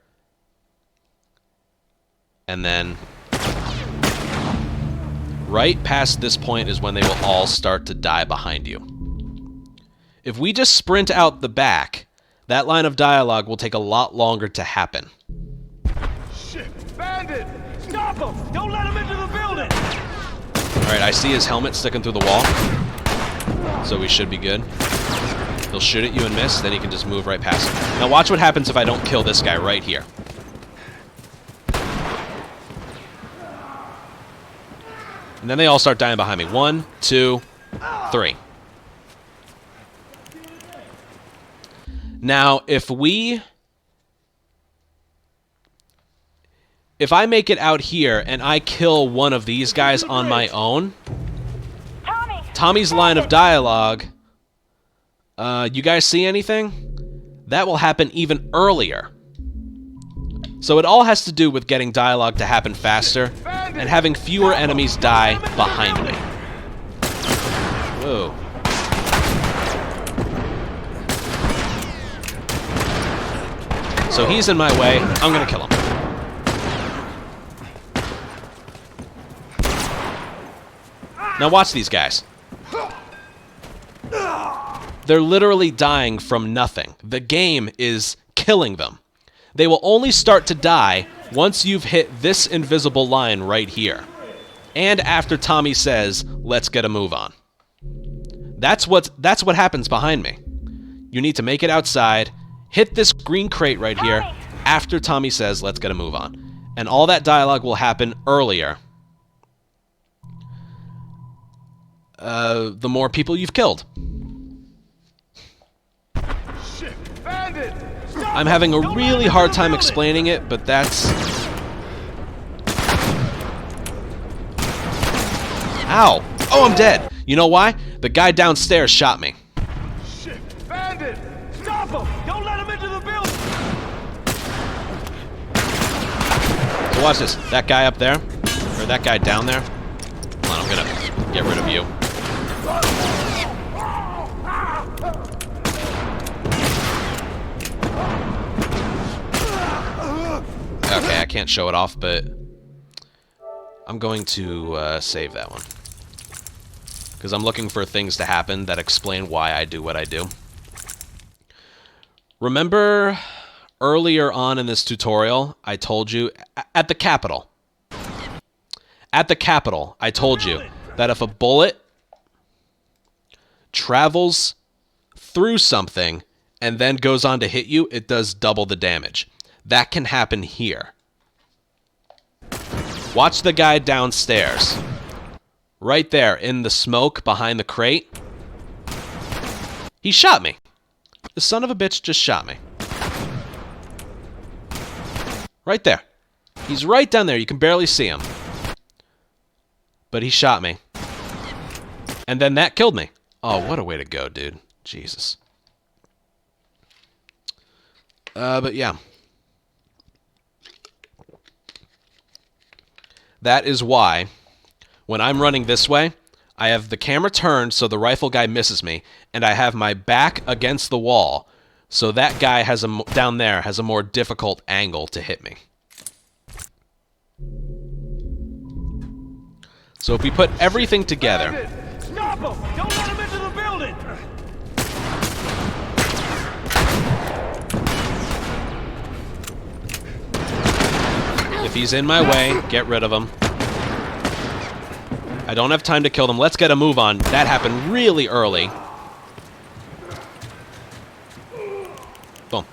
And then right past this point is when they will all start to die behind you. If we just sprint out the back, that line of dialogue will take a lot longer to happen. Stop him! Don't let him into the building! Alright, I see his helmet sticking through the wall. So we should be good. He'll shoot at you and miss, then he can just move right past him. Now watch what happens if I don't kill this guy right here. And then they all start dying behind me. 1, 2, 3. Now, if I make it out here and I kill one of these guys on my own, Tommy's line of dialogue, you guys see anything? That will happen even earlier. So it all has to do with getting dialogue to happen faster and having fewer enemies die behind me. Whoa. So he's in my way. I'm gonna kill him. Now watch these guys. They're literally dying from nothing. The game is killing them. They will only start to die once you've hit this invisible line right here. And after Tommy says, let's get a move on. That's what happens behind me. You need to make it outside, hit this green crate right here, after Tommy says, let's get a move on. And all that dialogue will happen earlier. The more people you've killed. I'm having a really hard time explaining it, but that's... Ow! Oh, I'm dead! You know why? The guy downstairs shot me. Shit! Bandit! Stop him! Don't let him into the building! So watch this. That guy up there, or that guy down there. Hold on, I'm gonna get rid of you. Okay, I can't show it off, but I'm going to save that one. Because I'm looking for things to happen that explain why I do what I do. Remember earlier on in this tutorial, I told you, at the Capitol. At the Capitol, I told you that if a bullet travels through something and then goes on to hit you, it does double the damage. That can happen here. Watch the guy downstairs. Right there, in the smoke behind the crate. He shot me. The son of a bitch just shot me. Right there. He's right down there. You can barely see him. But he shot me. And then that killed me. Oh, what a way to go, dude. Jesus. But yeah. That is why, when I'm running this way, I have the camera turned so the rifle guy misses me, and I have my back against the wall, so that guy has down there has a more difficult angle to hit me. So if we put everything together... Stop him! Don't let him into the building! If he's in my way, get rid of him. I don't have time to kill them. Let's get a move on. That happened really early. Boom.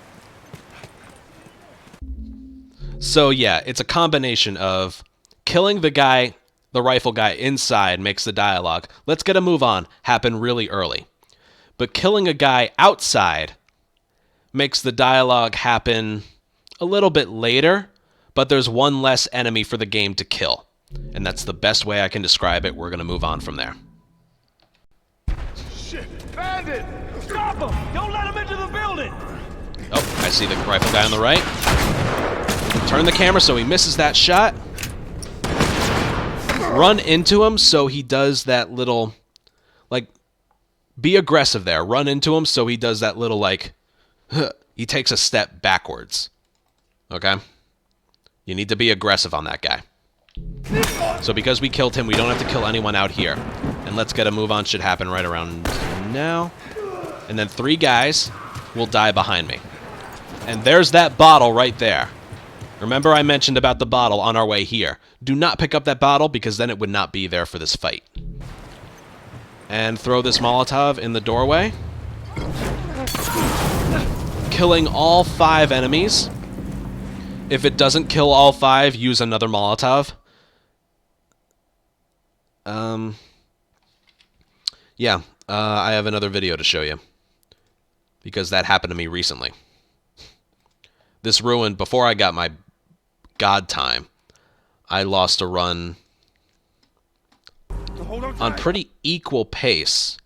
So yeah, it's a combination of killing the guy, the rifle guy inside makes the dialogue, let's get a move on, happen really early. But killing a guy outside makes the dialogue happen a little bit later, but there's one less enemy for the game to kill. And that's the best way I can describe it. We're going to move on from there. Shit! Bandit! Stop him! Don't let him into the building! Oh, I see the rifle guy on the right. Turn the camera so he misses that shot. Run into him so he does that little, like, be aggressive there. Run into him so he does that little, like, he takes a step backwards. Okay? You need to be aggressive on that guy. So because we killed him, we don't have to kill anyone out here. And let's get a move on should happen right around now. And then 3 guys will die behind me. And there's that bottle right there. Remember I mentioned about the bottle on our way here. Do not pick up that bottle because then it would not be there for this fight. And throw this Molotov in the doorway. Killing all 5 enemies. If it doesn't kill all 5, use another Molotov. Yeah, I have another video to show you. Because that happened to me recently. This ruined, before I got my God time, I lost a run on pretty equal pace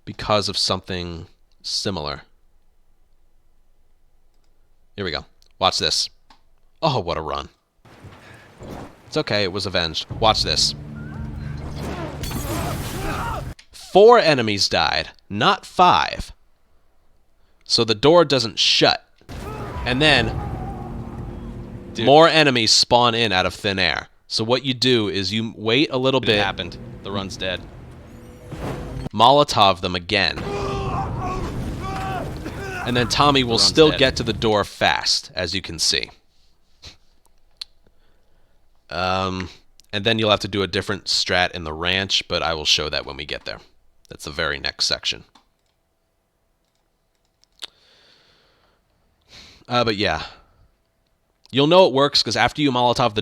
because of something similar. Here we go. Watch this. Oh, what a run. It's okay, it was avenged. Watch this. 4 enemies died, not 5. So the door doesn't shut. And then more enemies spawn in out of thin air. So what you do is you wait a little bit. It happened. The run's dead. Molotov them again. And then Tommy will still get to the door fast, as you can see. And then you'll have to do a different strat in the ranch, but I will show that when we get there. That's the very next section. But yeah. You'll know it works because after you Molotov the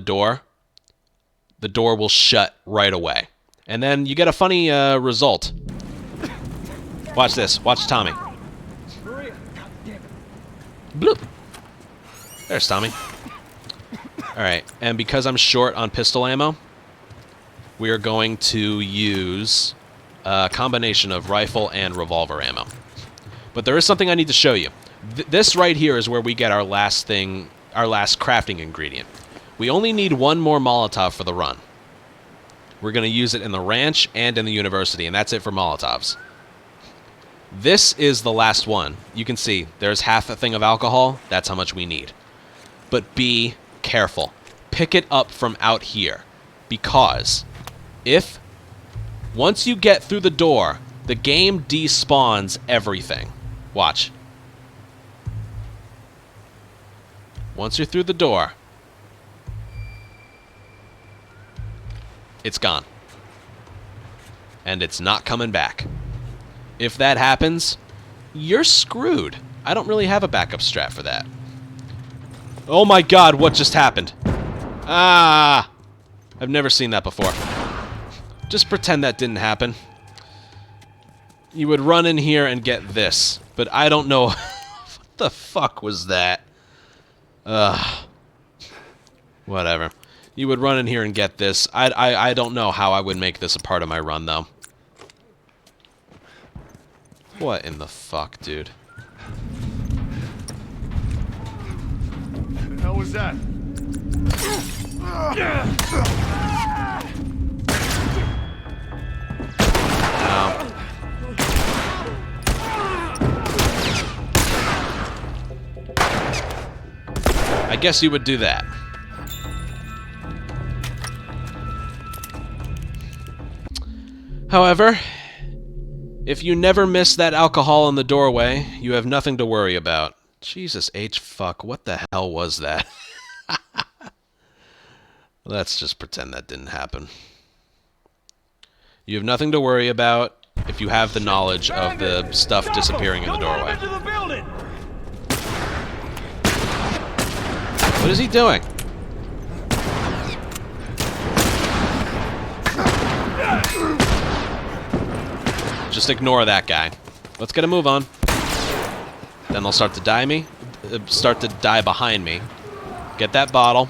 door will shut right away. And then you get a funny result. Watch this. Watch Tommy. Bloop. There's Tommy. Alright, and because I'm short on pistol ammo, we are going to use a combination of rifle and revolver ammo. But there is something I need to show you. This right here is where we get our last thing, our last crafting ingredient. We only need 1 more Molotov for the run. We're going to use it in the ranch and in the university, and that's it for Molotovs. This is the last one. You can see there's half a thing of alcohol. That's how much we need. But be careful. Pick it up from out here. Because if once you get through the door, the game despawns everything. Watch. Once you're through the door, it's gone. And it's not coming back. If that happens, you're screwed. I don't really have a backup strat for that. Oh my god, what just happened? Ah! I've never seen that before. Just pretend that didn't happen. You would run in here and get this, but I don't know. What the fuck was that? Whatever. You would run in here and get this. I don't know how I would make this a part of my run, though. What in the fuck, dude? What the hell was that? I guess you would do that. However, if you never miss that alcohol in the doorway, you have nothing to worry about. Jesus H. fuck, what the hell was that? Let's just pretend that didn't happen. You have nothing to worry about if you have the knowledge of the stuff disappearing in the doorway. What is he doing? Just ignore that guy. Let's get a move on. Then they'll start to die behind me. Get that bottle.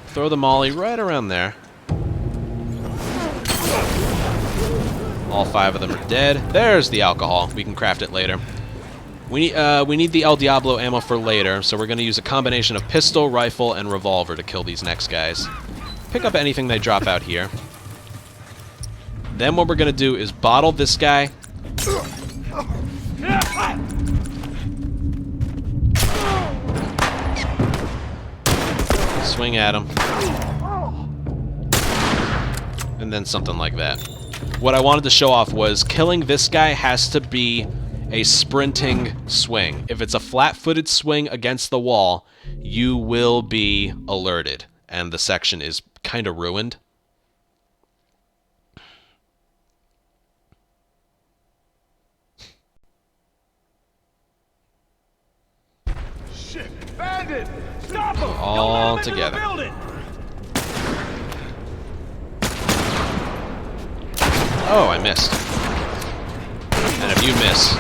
Throw the molly right around there. All 5 of them are dead. There's the alcohol. We can craft it later. We need the El Diablo ammo for later, so we're going to use a combination of pistol, rifle, and revolver to kill these next guys. Pick up anything they drop out here. Then what we're going to do is bottle this guy. Swing at him. And then something like that. What I wanted to show off was killing this guy has to be a sprinting swing. If it's a flat-footed swing against the wall, you will be alerted, and the section is kind of ruined. Shit! Bandit! Stop him! All Don't let him together. into the building! Oh, I missed. And if you miss,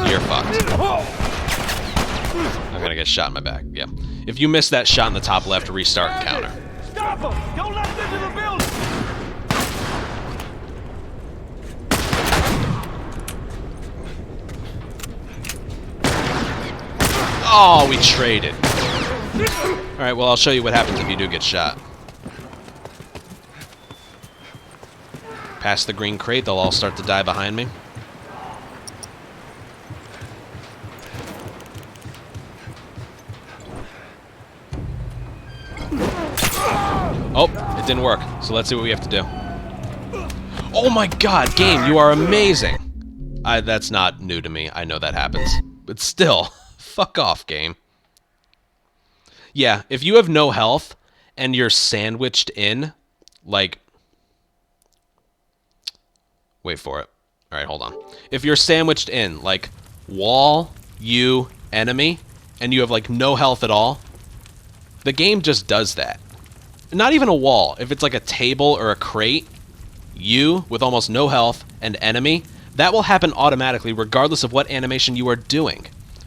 you're fucked. I'm gonna get shot in my back. Yeah. If you miss that shot in the top left, restart and counter. Stop him! Don't let him into the building! Oh, we traded. Alright, well, I'll show you what happens if you do get shot. Past the green crate, they'll all start to die behind me. Oh, it didn't work. So let's see what we have to do. Oh my god, game, you are amazing! That's not new to me. I know that happens. But still, fuck off, game. Yeah, if you have no health and you're sandwiched in, like... Wait for it. Alright, hold on. If you're sandwiched in, like, wall, you, enemy, and you have, like, no health at all, the game just does that. Not even a wall. If it's like a table or a crate, you, with almost no health, and enemy, that will happen automatically regardless of what animation you are doing.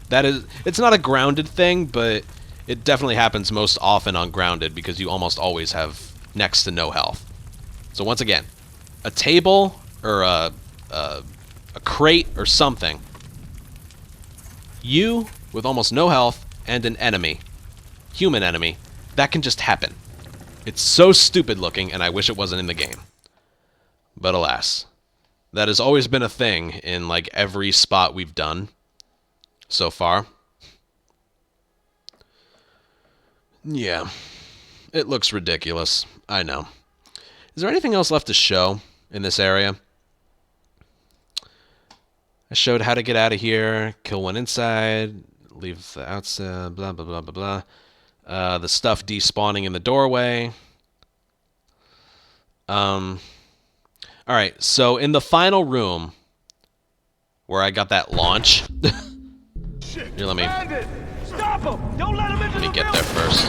That is, it's not a grounded thing, but it definitely happens most often on grounded because you almost always have next to no health. So once again, a table or a crate or something, you with almost no health and an enemy, human enemy, that can just happen. It's so stupid looking, and I wish it wasn't in the game. But alas, that has always been a thing in like every spot we've done so far. Yeah, it looks ridiculous. I know. Is there anything else left to show in this area? I showed how to get out of here, kill one inside, leave the outside, blah, blah, blah, blah, blah. The stuff despawning in the doorway. Alright, so in the final room, where I got that launch... Here, let me Stop him! Don't let him into the get there first.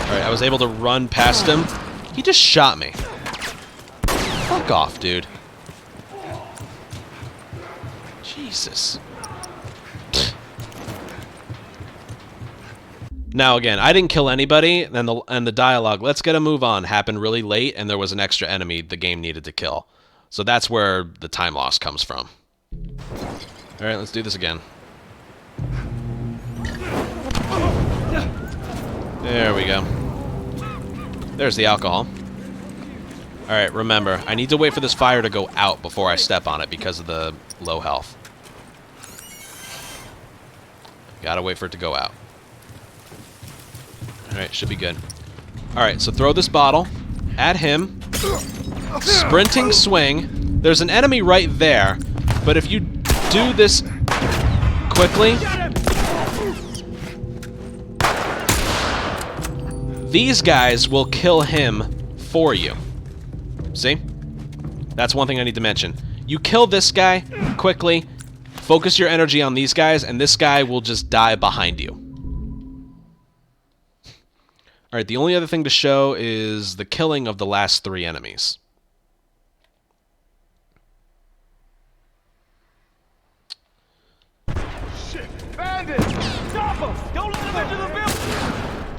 Alright, I was able to run past him. He just shot me. Fuck off, dude. Jesus. Now again, I didn't kill anybody, and the dialogue, let's get a move on, happened really late, and there was an extra enemy the game needed to kill. So that's where the time loss comes from. Alright, let's do this again. There we go. There's the alcohol. Alright, remember, I need to wait for this fire to go out before I step on it because of the low health. Gotta wait for it to go out. Alright, should be good. Alright, so throw this bottle at him. Sprinting swing. There's an enemy right there, but if you do this quickly... These guys will kill him for you. See? That's one thing I need to mention. You kill this guy quickly, focus your energy on these guys, and this guy will just die behind you. Alright, the only other thing to show is the killing of the last 3 enemies. Shit! Bandit! Stop him! Don't let him into the building!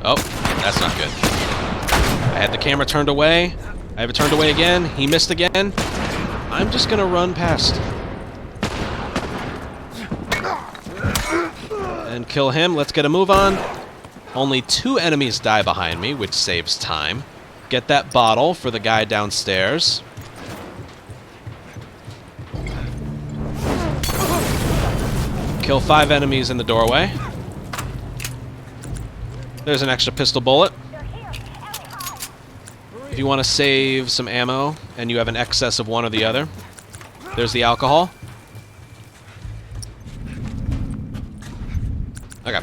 Oh, that's not good. I had the camera turned away. I have it turned away again. He missed again. I'm just gonna run past. And kill him. Let's get a move on. Only 2 enemies die behind me, which saves time. Get that bottle for the guy downstairs. Kill 5 enemies in the doorway. There's an extra pistol bullet. They're here. Ellie, hide. If you want to save some ammo and you have an excess of one or the other, there's the alcohol. Okay.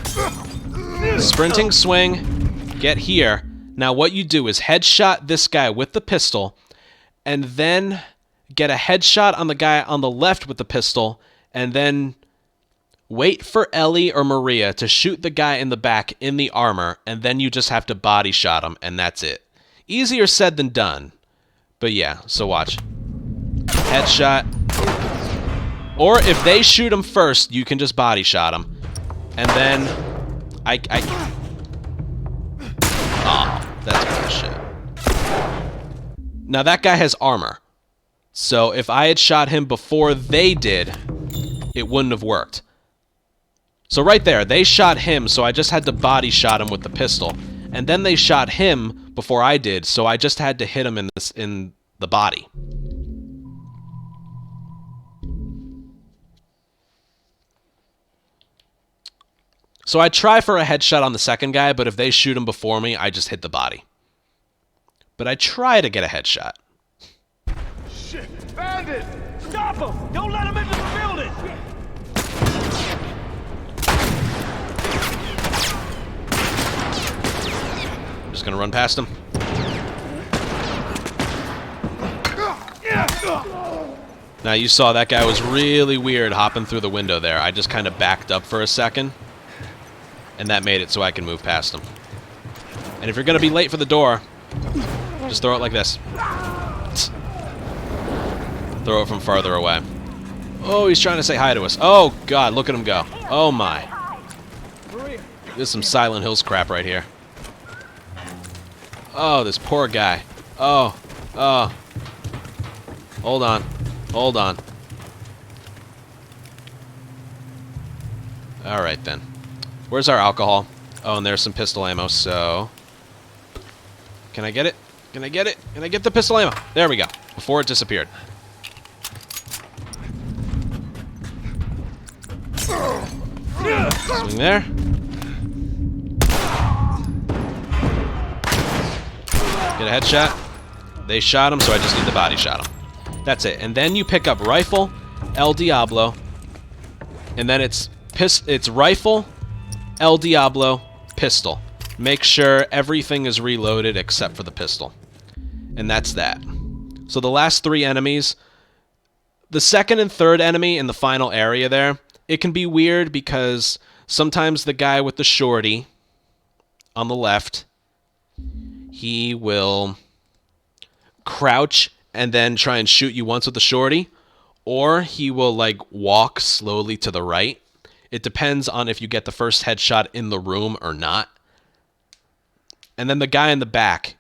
Sprinting swing. Get here. Now what you do is headshot this guy with the pistol, and then get a headshot on the guy on the left with the pistol, and then wait for Ellie or Maria to shoot the guy in the back in the armor, and then you just have to body shot him, and that's it. Easier said than done. But yeah, so watch. Headshot. Or if they shoot him first, you can just body shot him. And then oh, that's bullshit. Now that guy has armor. So if I had shot him before they did, it wouldn't have worked. So right there, they shot him, so I just had to body shot him with the pistol. And then they shot him before I did, so I just had to hit him in the body. So I try for a headshot on the second guy, but if they shoot him before me, I just hit the body. But I try to get a headshot. Shit! Bandit! Stop him! Don't let him into the building! I'm just gonna run past him. Now you saw that guy was really weird hopping through the window there. I just kind of backed up for a second, and that made it so I can move past him. And if you're gonna be late for the door, just throw it like this. Throw it from farther away. Oh, he's trying to say hi to us. Oh God, look at him go. Oh my. This is some Silent Hills crap right here. Oh, this poor guy. Oh. Hold on. Hold on. Alright then. Where's our alcohol? Oh, and there's some pistol ammo, so... Can I get it? Can I get it? Can I get the pistol ammo? There we go. Before it disappeared. Swing there. Get a headshot. They shot him, so I just need to body shot him. That's it. And then you pick up rifle, El Diablo, and then it's rifle, El Diablo, pistol. Make sure everything is reloaded except for the pistol. And that's that. So the last three enemies, the second and third enemy in the final area there, it can be weird because sometimes the guy with the shorty on the left, he will crouch and then try and shoot you once with the shorty, or he will like walk slowly to the right. It depends on if you get the first headshot in the room or not. And then the guy in the back,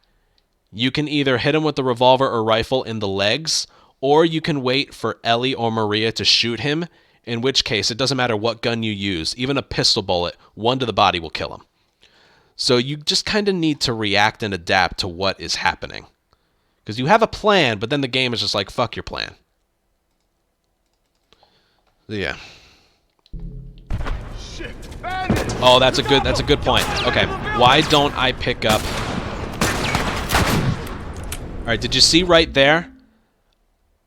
you can either hit him with the revolver or rifle in the legs, or you can wait for Ellie or Maria to shoot him, in which case it doesn't matter what gun you use, even a pistol bullet, one to the body will kill him. So you just kind of need to react and adapt to what is happening. Because you have a plan, but then the game is just like, fuck your plan. Yeah. Shit! Bandit! Oh, that's a good point. Okay, why don't I pick up... Alright, did you see right there?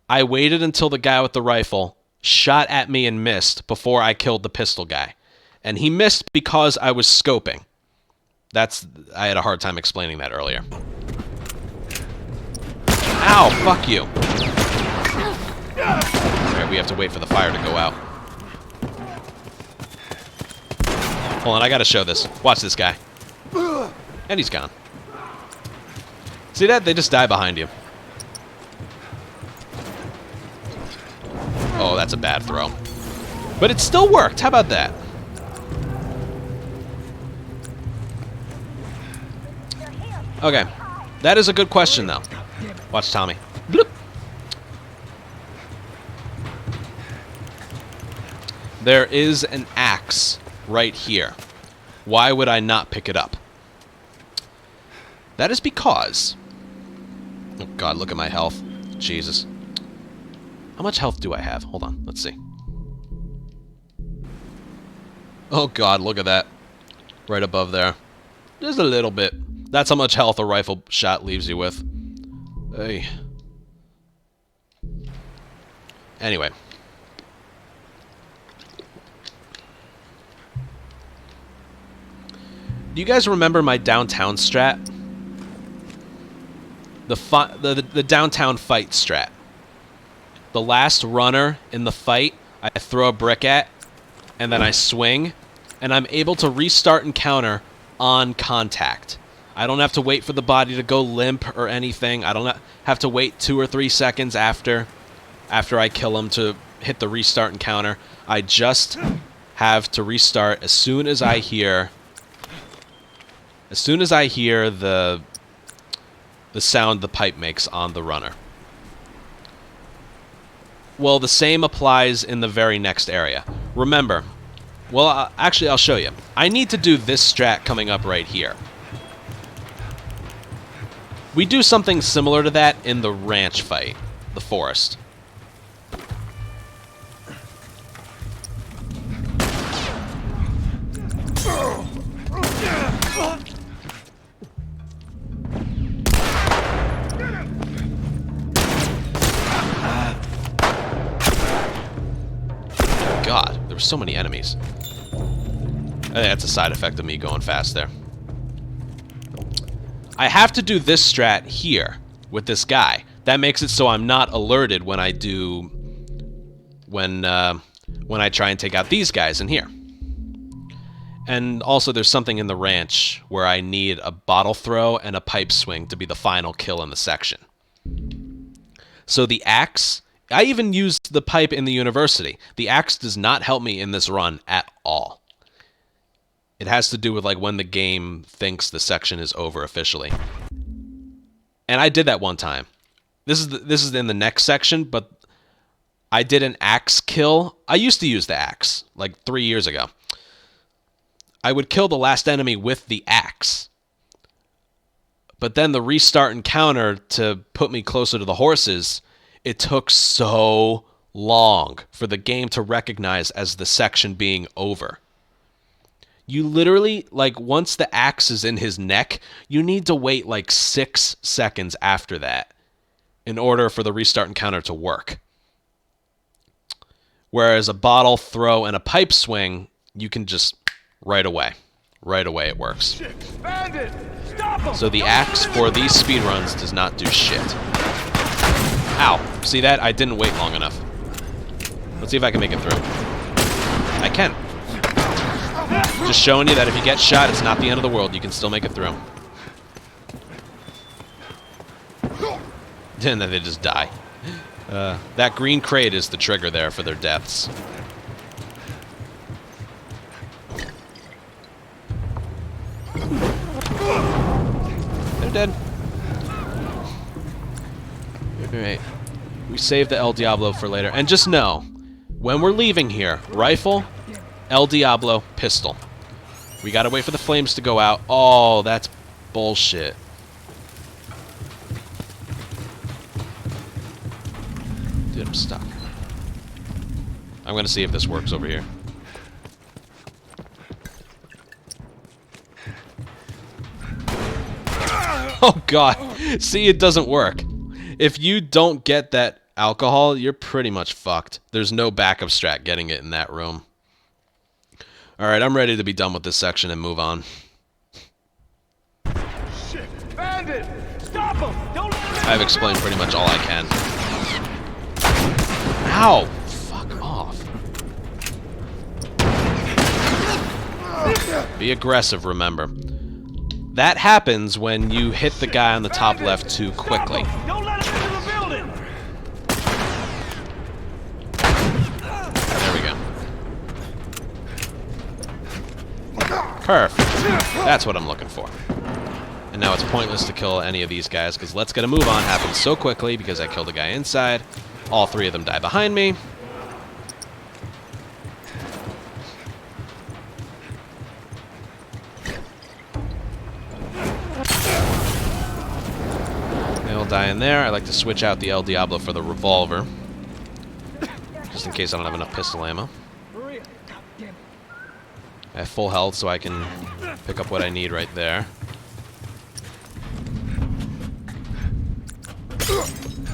I waited until the guy with the rifle shot at me and missed before I killed the pistol guy. And he missed because I was scoping. I had a hard time explaining that earlier. Ow, fuck you. Alright, we have to wait for the fire to go out. Hold on, I gotta show this. Watch this guy. And he's gone. See that? They just die behind you. Oh, that's a bad throw. But it still worked. How about that? Okay. That is a good question, though. Watch Tommy. Bloop. There is an axe right here. Why would I not pick it up? That is because... Oh, God, look at my health. Jesus. How much health do I have? Hold on, let's see. Oh, God, look at that. Right above there. Just a little bit. That's how much health a rifle shot leaves you with. Hey. Anyway. Do you guys remember my downtown strat? The downtown fight strat. The last runner in the fight, I throw a brick at, and then I swing, and I'm able to restart encounter on contact. I don't have to wait for the body to go limp or anything. I don't have to wait 2 or 3 seconds after I kill him to hit the restart encounter. I just have to restart as soon as I hear the sound the pipe makes on the runner. Well, the same applies in the very next area. Remember, well, actually, I'll show you. I need to do this strat coming up right here. We do something similar to that in the ranch fight, the forest. God, there were so many enemies. I think that's a side effect of me going fast there. I have to do this strat here with this guy. That makes it so I'm not alerted when I try and take out these guys in here. And also there's something in the ranch where I need a bottle throw and a pipe swing to be the final kill in the section. So the axe, I even used the pipe in the university. The axe does not help me in this run at all. It has to do with like when the game thinks the section is over officially. And I did that one time. This is in the next section, but I did an axe kill. I used to use the axe like 3 years ago. I would kill the last enemy with the axe. But then the restart encounter to put me closer to the horses, it took so long for the game to recognize as the section being over. You literally, like, once the axe is in his neck, you need to wait like 6 seconds after that in order for the restart encounter to work. Whereas a bottle throw and a pipe swing, you can just right away it works. Bandit! Stop him! So the axe for these speedruns does not do shit. Ow. See that? I didn't wait long enough. Let's see if I can make it through. I can. Just showing you that if you get shot, it's not the end of the world. You can still make it through. And then they just die. That green crate is the trigger there for their deaths. They're dead. Alright. We saved the El Diablo for later. And just know, when we're leaving here, rifle, El Diablo, pistol. We gotta wait for the flames to go out. Oh, that's bullshit. Dude, I'm stuck. I'm gonna see if this works over here. Oh god. See, it doesn't work. If you don't get that alcohol, you're pretty much fucked. There's no backup strat getting it in that room. Alright, I'm ready to be done with this section and move on. Shit! Bandit! Stop him! Don't let him I've explained pretty much all I can. Ow! Fuck off. Be aggressive, remember. That happens when you hit the guy on the top left too quickly. Don't let him into the building! There we go. Perfect. That's what I'm looking for. And now it's pointless to kill any of these guys, because Let's Get a Move On happens so quickly because I killed a guy inside. All 3 of them die behind me. They all die in there. I like to switch out the El Diablo for the revolver, just in case I don't have enough pistol ammo. I have full health, so I can Pick up what I need right there.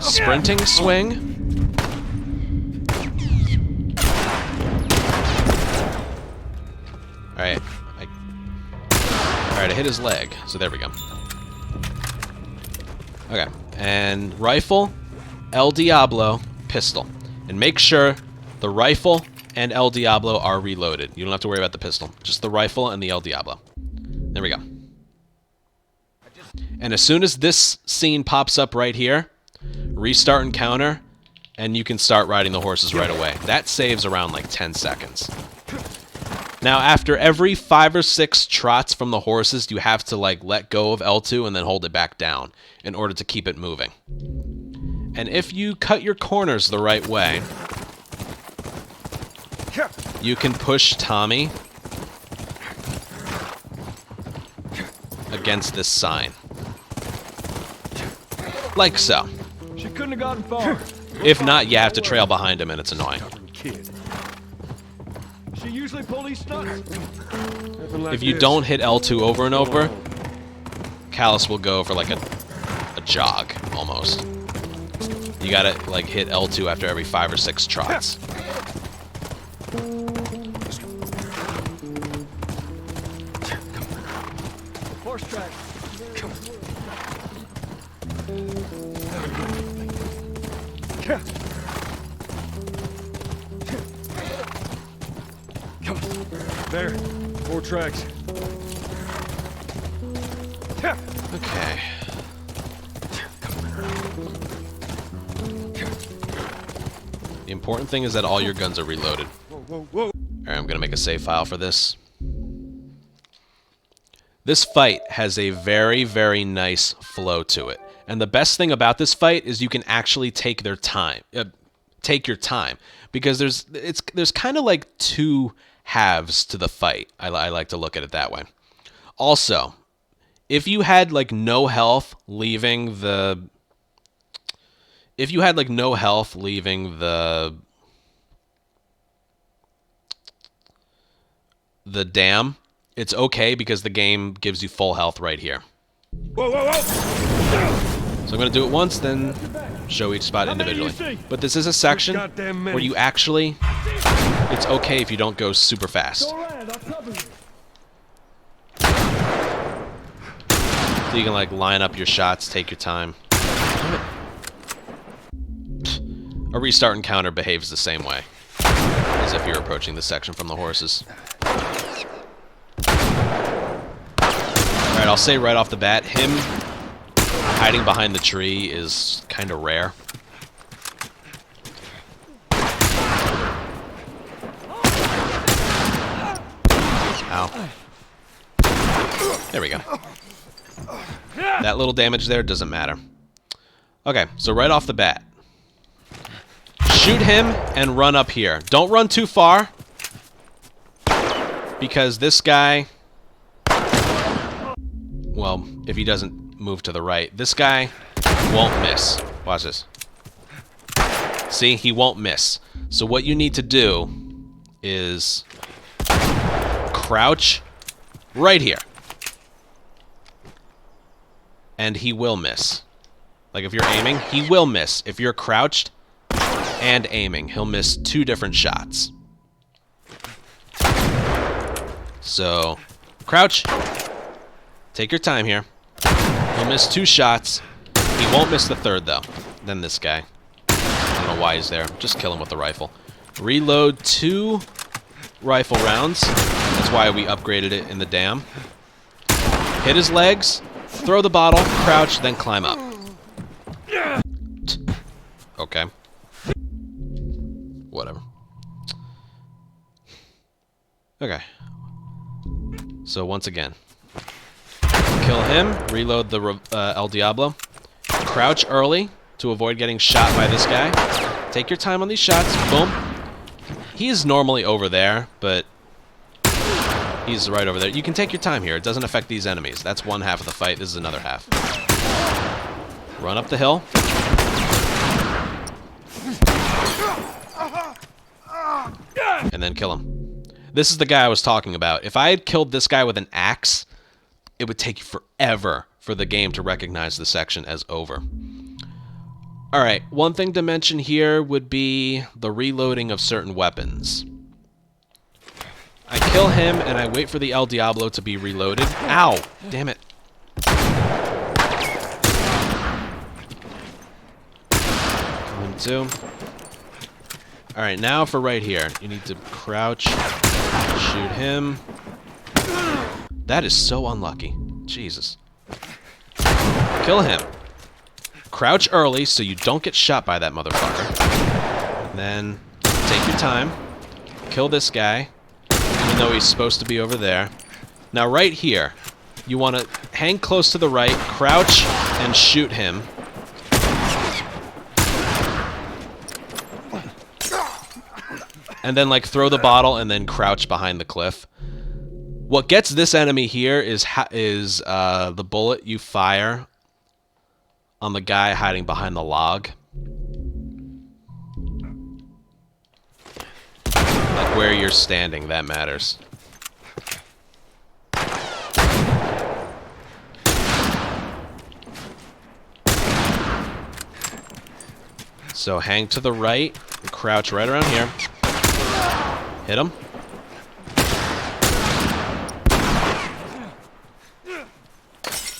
Sprinting swing. Alright. Alright, I hit his leg, so there we go. Okay, and rifle, El Diablo, pistol. And make sure the rifle and El Diablo are reloaded. You don't have to worry about the pistol. Just the rifle and the El Diablo. There we go. And as soon as this scene pops up right here, restart encounter, and you can start riding the horses right away. That saves around like 10 seconds. Now, after every 5 or 6 trots from the horses, you have to like let go of L2 and then hold it back down in order to keep it moving. And if you cut your corners the right way, you can push Tommy against this sign. Like so. She couldn't have gotten far. If not, you have to trail behind him and it's annoying. Kid. She usually pull these stunts. If you don't hit L2 over and over, Callus will go for like a jog, almost. You gotta like hit L2 after every 5 or 6 trots. Horse track. There. 4 tracks. Okay. The important thing is that all your guns are reloaded. Alright, I'm gonna make a save file for this. This fight has a very, very nice flow to it. And the best thing about this fight is you can actually take your time. Because there's kind of like 2 halves to the fight. I like to look at it that way. Also, if you had like no health leaving the dam, it's okay because the game gives you full health right here. Whoa, whoa, whoa! So I'm going to do it once, then show each spot individually. But this is a section where you actually... It's okay if you don't go super fast. So you can like line up your shots, take your time. A restart encounter behaves the same way as if you're approaching this section from the horses. Alright, I'll say right off the bat, him hiding behind the tree is kind of rare. Ow. There we go. That little damage there doesn't matter. Okay, so right off the bat, shoot him and run up here. Don't run too far, because this guy, well, if he doesn't move to the right, this guy won't miss. Watch this. See, he won't miss. So what you need to do is crouch right here. And he will miss. Like if you're aiming, he will miss. If you're crouched and aiming, he'll miss 2 different shots. So, crouch. Take your time here. He'll miss 2 shots. He won't miss the 3rd though. Then this guy. I don't know why he's there. Just kill him with the rifle. Reload 2 rifle rounds. That's why we upgraded it in the dam. Hit his legs. Throw the bottle, crouch, then climb up. Okay. Whatever. Okay. So once again, kill him, reload the El Diablo, crouch early to avoid getting shot by this guy. Take your time on these shots. Boom. He is normally over there, but he's right over there. You can take your time here. It doesn't affect these enemies. That's one half of the fight. This is another half. Run up the hill. And then kill him. This is the guy I was talking about. If I had killed this guy with an axe, it would take forever for the game to recognize the section as over. Alright, one thing to mention here would be the reloading of certain weapons. I kill him, and I wait for the El Diablo to be reloaded. Ow! Damn it. 1, 2. Alright, now for right here. You need to crouch, shoot him. That is so unlucky. Jesus. Kill him. Crouch early so you don't get shot by that motherfucker. And then take your time. Kill this guy, even though he's supposed to be over there. Now right here, you want to hang close to the right, crouch, and shoot him. And then like throw the bottle and then crouch behind the cliff. What gets this enemy here is the bullet you fire on the guy hiding behind the log. Like where you're standing, that matters. So hang to the right and crouch right around here. Hit him.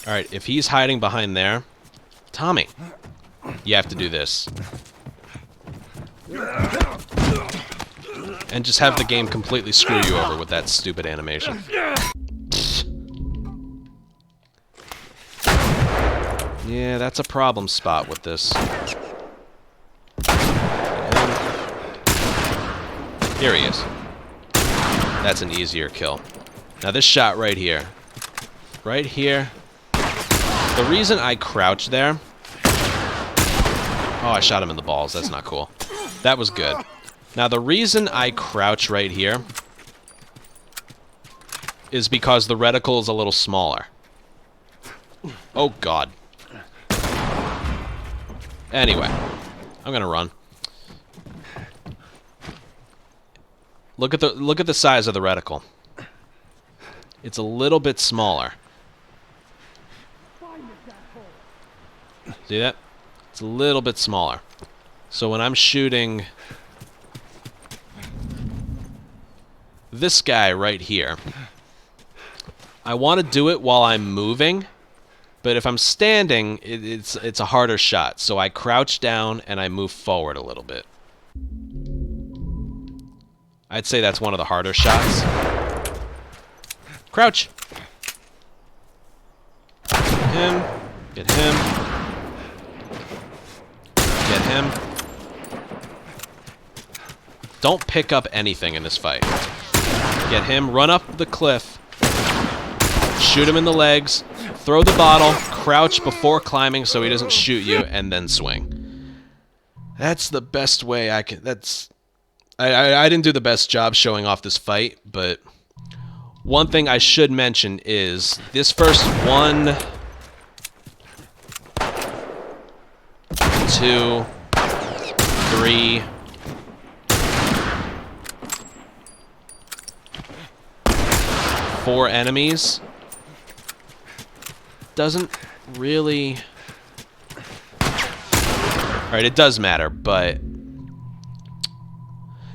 Alright, if he's hiding behind there, Tommy, you have to do this. And just have the game completely screw you over with that stupid animation. Yeah, that's a problem spot with this. Here he is. That's an easier kill. Now this shot right here. Right here. The reason I crouched there... Oh, I shot him in the balls. That's not cool. That was good. Now the reason I crouch right here is because the reticle is a little smaller. Oh, God. Anyway. I'm gonna run. Look at the size of the reticle. It's a little bit smaller. See that? It's a little bit smaller. So when I'm shooting this guy right here, I want to do it while I'm moving, but if I'm standing, it's a harder shot. So I crouch down and I move forward a little bit. I'd say that's one of the harder shots. Crouch. Him. Get him. Get him. Don't pick up anything in this fight. Get him, run up the cliff, shoot him in the legs, throw the bottle, crouch before climbing so he doesn't shoot you, and then swing. That's the best way I can... I didn't do the best job showing off this fight, but one thing I should mention is this first 1, 2, 3, 4 enemies doesn't really... Alright, it does matter, but...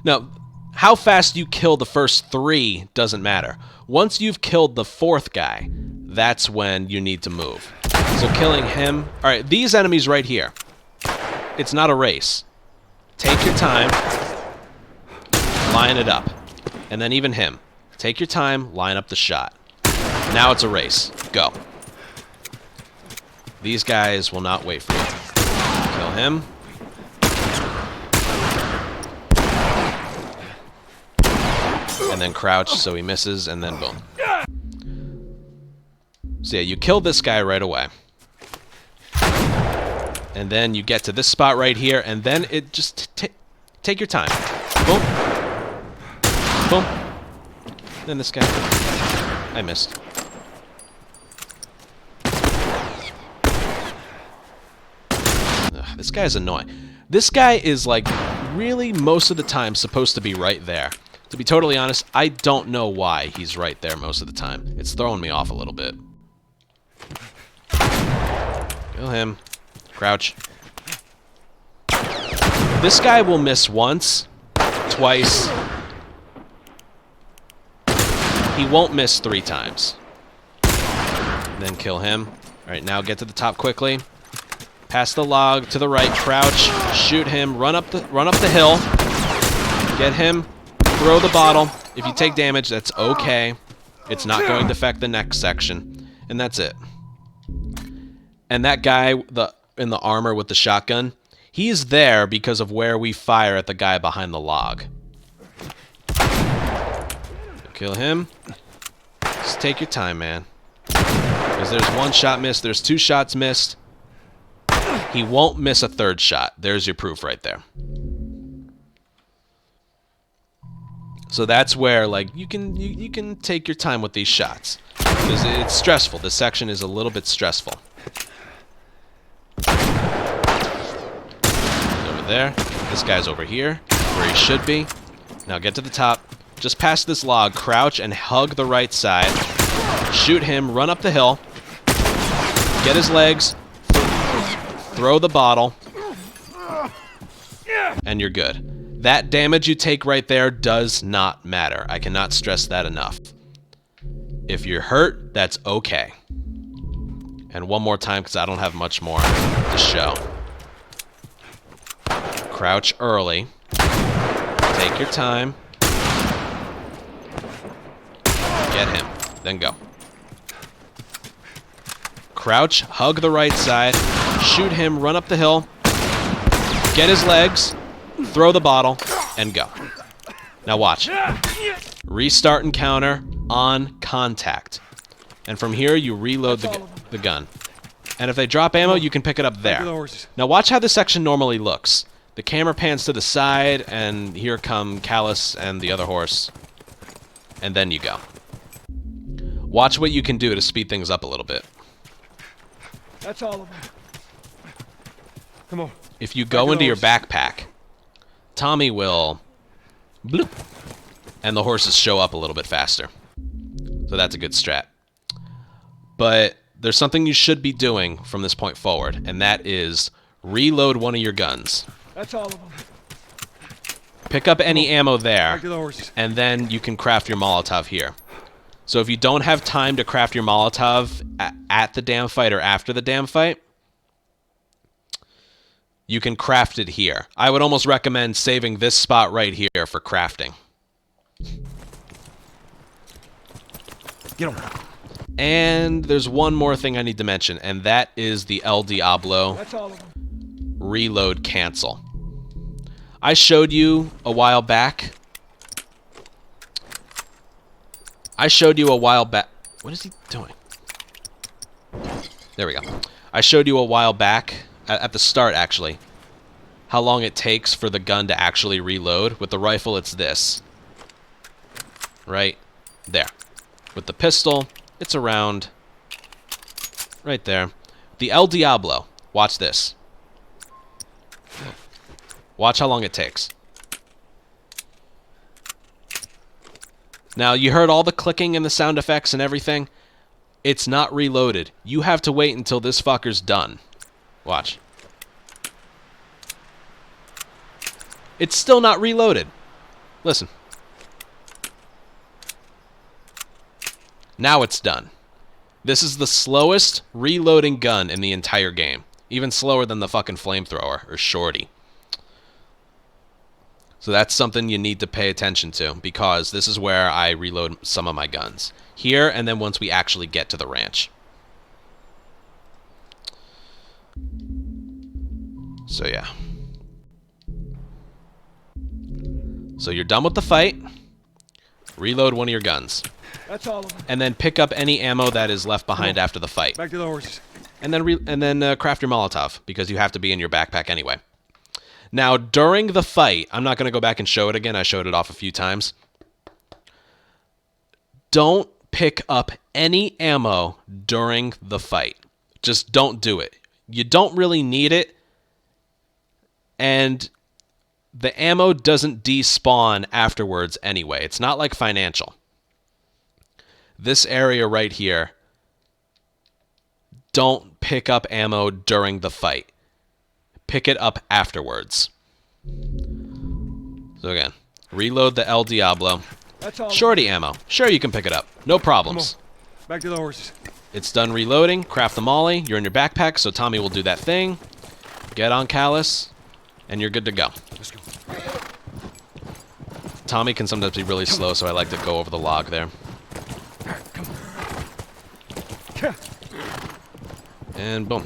No, how fast you kill the first 3 doesn't matter. Once you've killed the 4th guy, that's when you need to move. So killing him... Alright, these enemies right here. It's not a race. Take your time. Line it up. And then even him. Take your time, line up the shot. Now it's a race. Go. These guys will not wait for you. Kill him. And then crouch so he misses, and then boom. So yeah, you kill this guy right away. And then you get to this spot right here, and then it just... take your time. Boom. Boom. Then this guy... I missed. Ugh, this guy's annoying. This guy is, like, really most of the time supposed to be right there. To be totally honest, I don't know why he's right there most of the time. It's throwing me off a little bit. Kill him. Crouch. This guy will miss once, twice. He won't miss 3 times. And then kill him. Alright, now get to the top quickly. Pass the log to the right, crouch, shoot him, run up the hill. Get him, throw the bottle. If you take damage, that's okay. It's not going to affect the next section. And that's it. And that guy in the armor with the shotgun, he's there because of where we fire at the guy behind the log. Kill him. Just take your time, man. Because there's 1 shot missed, there's 2 shots missed. He won't miss a 3rd shot. There's your proof right there. So that's where, like, you can take your time with these shots. Because it's stressful. This section is a little bit stressful. Over there. This guy's over here, where he should be. Now get to the top. Just past this log, crouch and hug the right side. Shoot him, run up the hill. Get his legs. Throw the bottle. And you're good. That damage you take right there does not matter. I cannot stress that enough. If you're hurt, that's okay. And one more time, because I don't have much more to show. Crouch early. Take your time. Get him. Then go. Crouch, hug the right side, shoot him, run up the hill, get his legs, throw the bottle, and go. Now watch. Restart encounter on contact. And from here, you reload the gun. And if they drop ammo, you can pick it up there. Now watch how this section normally looks. The camera pans to the side, and here come Callus and the other horse. And then you go. Watch what you can do to speed things up a little bit. That's all of them. Come on. If you go into your backpack, Tommy will bloop, and the horses show up a little bit faster. So that's a good strat. But there's something you should be doing from this point forward, and that is reload one of your guns. That's all of them. Pick up any ammo there, Back to the horses. and then you can craft your Molotov here. So if you don't have time to craft your Molotov at the damn fight or after the damn fight, you can craft it here. I would almost recommend saving this spot right here for crafting. Get him. And there's one more thing I need to mention, and that is the El Diablo That's all of them. reload cancel. I showed you a while back. What is he doing? There we go. I showed you a while back, at the start actually, how long it takes for the gun to actually reload. With the rifle, it's this. Right there. With the pistol, it's around right there. The El Diablo, watch this. Watch how long it takes. Now, you heard all the clicking and the sound effects and everything. It's not reloaded. You have to wait until this fucker's done. Watch. It's still not reloaded. Listen. Now it's done. This is the slowest reloading gun in the entire game. Even slower than the fucking flamethrower, or shorty. So that's something you need to pay attention to, because this is where I reload some of my guns. Here, and then once we actually get to the ranch. So yeah. So you're done with the fight. Reload one of your guns. That's all of them. And then pick up any ammo that is left behind after the fight. Back to the horses. And then craft your Molotov, because you have to be in your backpack anyway. Now, during the fight, I'm not going to go back and show it again. I showed it off a few times. Don't pick up any ammo during the fight. Just don't do it. You don't really need it. And the ammo doesn't despawn afterwards anyway. It's not like financial. This area right here, don't pick up ammo during the fight. Pick it up afterwards. So again, reload the El Diablo. That's all. Shorty ammo. Sure, you can pick it up. No problems. Back to the horses. It's done reloading. Craft the molly. You're in your backpack, so Tommy will do that thing. Get on Callus, and you're good to go. Let's go. Tommy can sometimes be really slow, so I like to go over the log there. And boom.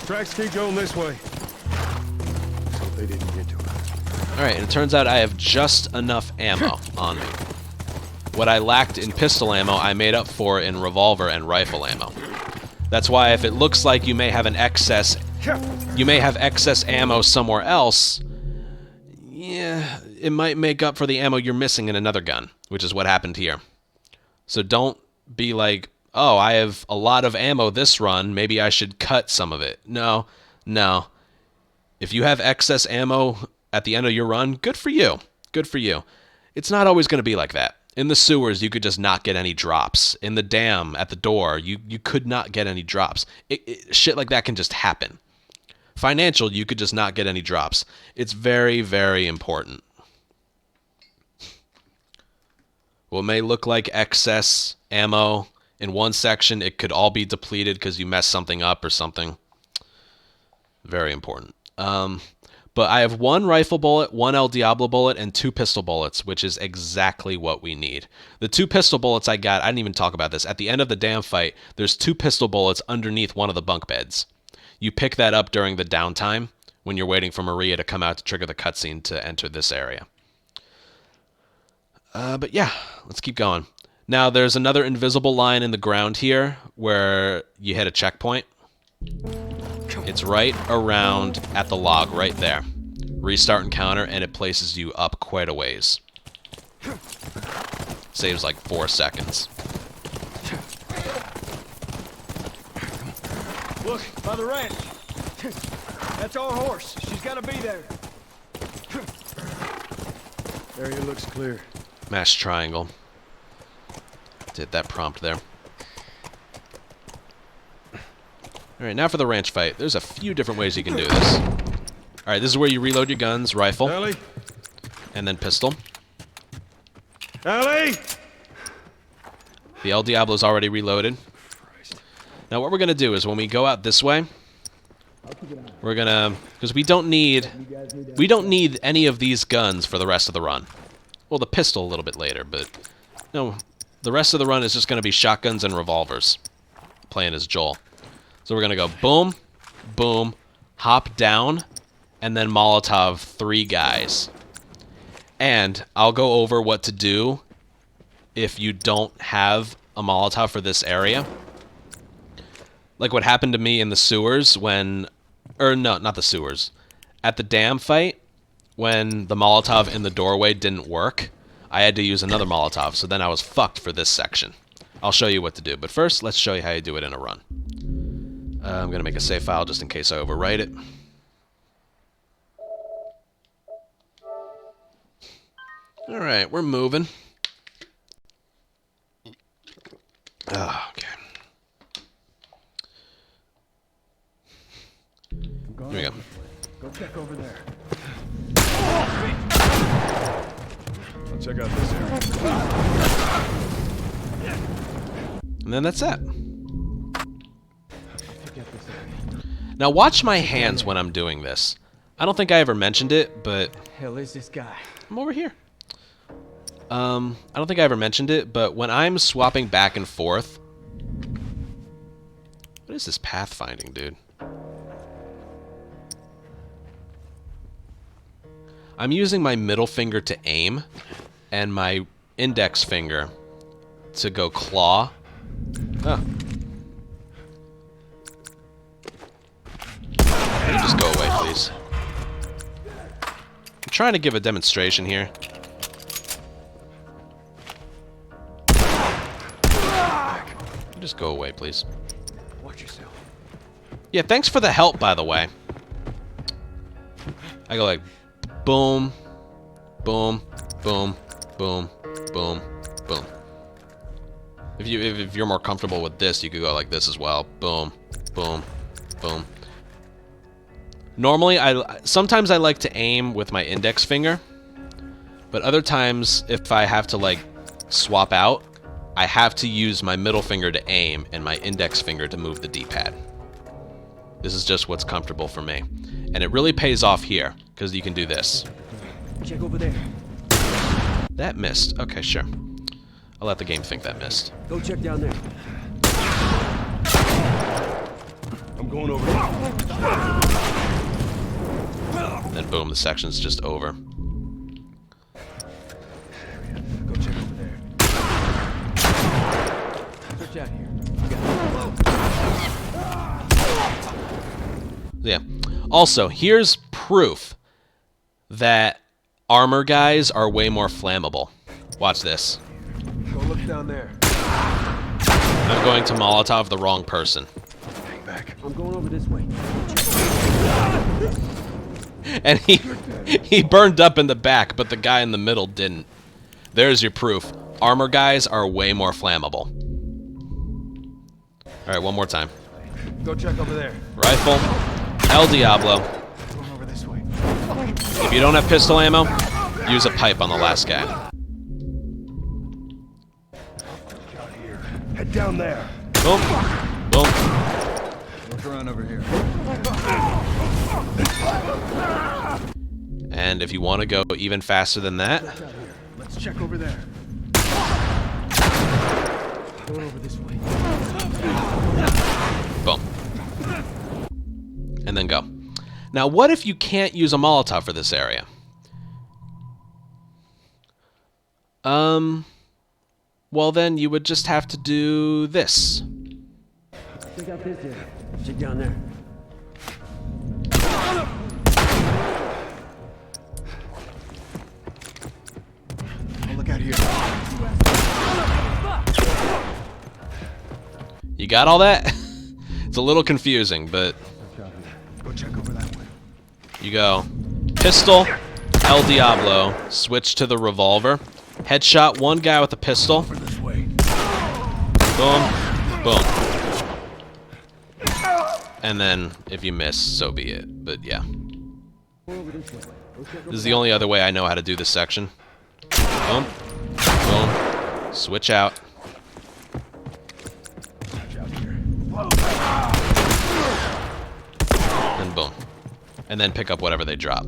Tracks keep going this way. So they didn't get to it. Alright, and it turns out I have just enough ammo on me. What I lacked in pistol ammo, I made up for in revolver and rifle ammo. That's why if it looks like you may have an excess, you may have excess ammo somewhere else, yeah, it might make up for the ammo you're missing in another gun, which is what happened here. So don't be like, oh, I have a lot of ammo this run, maybe I should cut some of it. No, no. If you have excess ammo at the end of your run, good for you. Good for you. It's not always going to be like that. In the sewers, you could just not get any drops. In the dam, at the door, you could not get any drops. Shit like that can just happen. Financial, you could just not get any drops. It's very, very important. What may look like excess ammo in one section, it could all be depleted because you messed something up or something. Very important. But I have one rifle bullet, one El Diablo bullet, and 2 pistol bullets, which is exactly what we need. The 2 pistol bullets I got, I didn't even talk about this. At the end of the damn fight, there's 2 pistol bullets underneath one of the bunk beds. You pick that up during the downtime when you're waiting for Maria to come out to trigger the cutscene to enter this area. But yeah, let's keep going. Now, there's another invisible line in the ground here where you hit a checkpoint. It's right around at the log, right there. Restart encounter, and it places you up quite a ways. Saves like 4 seconds. Look, by the ranch. That's our horse. She's got to be there. Area looks clear. Mash triangle. Did that prompt there. Alright, now for the ranch fight. There's a few different ways you can do this. Alright, this is where you reload your guns, rifle, Ellie? and then pistol. Ellie! The El Diablo's already reloaded. Now what we're going to do is when we go out this way, we're going to... because we don't need any of these guns for the rest of the run. Well, the pistol a little bit later, but... no, the rest of the run is just going to be shotguns and revolvers. Playing as Joel. So we're going to go boom, boom, hop down, and then Molotov 3 guys. And I'll go over what to do if you don't have a Molotov for this area. Like what happened to me in the sewers when... or no, not the sewers. At the dam fight, when the Molotov in the doorway didn't work, I had to use another Molotov, so then I was fucked for this section. I'll show you what to do, but first, let's show you how you do it in a run. I'm going to make a save file just in case I overwrite it. Alright, we're moving. Oh, okay. Here we go. Go check over there. I'll check out this area. And then that's it. Now watch my hands when I'm doing this. I don't think I ever mentioned it, but... hell is this guy? I'm over here. I don't think I ever mentioned it, but when I'm swapping back and forth... what is this pathfinding, dude? I'm using my middle finger to aim, and my index finger to go claw. Oh. Can you just go away, please? I'm trying to give a demonstration here. Just go away, please. Watch yourself. Yeah, thanks for the help, by the way. I go like, boom, boom, boom, boom, boom, boom. If you're more comfortable with this, you could go like this as well. Boom, boom, boom. Normally, sometimes I like to aim with my index finger, but other times, if I have to like swap out, I have to use my middle finger to aim and my index finger to move the D-pad. This is just what's comfortable for me. And it really pays off here, because you can do this. Check over there. That missed. Okay, sure. I'll let the game think that missed. Go check down there. I'm going over there. Then boom, the section's just over. Go check over there. Search out here. Yeah. Also, here's proof that armor guys are way more flammable. Watch this. Go look down there. I'm going to Molotov the wrong person. Hang back. I'm going over this way. And he burned up in the back, but the guy in the middle didn't. There's your proof. Armor guys are way more flammable. Alright, one more time. Go check over there. Rifle. El Diablo. Going over this way. If you don't have pistol ammo, use a pipe on the last guy. Head down there. Boom. Boom. Look around over here. And if you want to go even faster than that, Let's check over there. Going over this way. boom. And then go. Now, what if you can't use a Molotov for this area? Well, then you would just have to do this. Check out this area. Check down there. Oh, look out here. You got all that? It's a little confusing, but Go check over that way. you go pistol, El Diablo, switch to the revolver, headshot one guy with a pistol, Over this way. boom, boom. And then if you miss, so be it. But yeah. This is the only other way I know how to do this section. Boom, boom, switch out. And boom. And then pick up whatever they drop.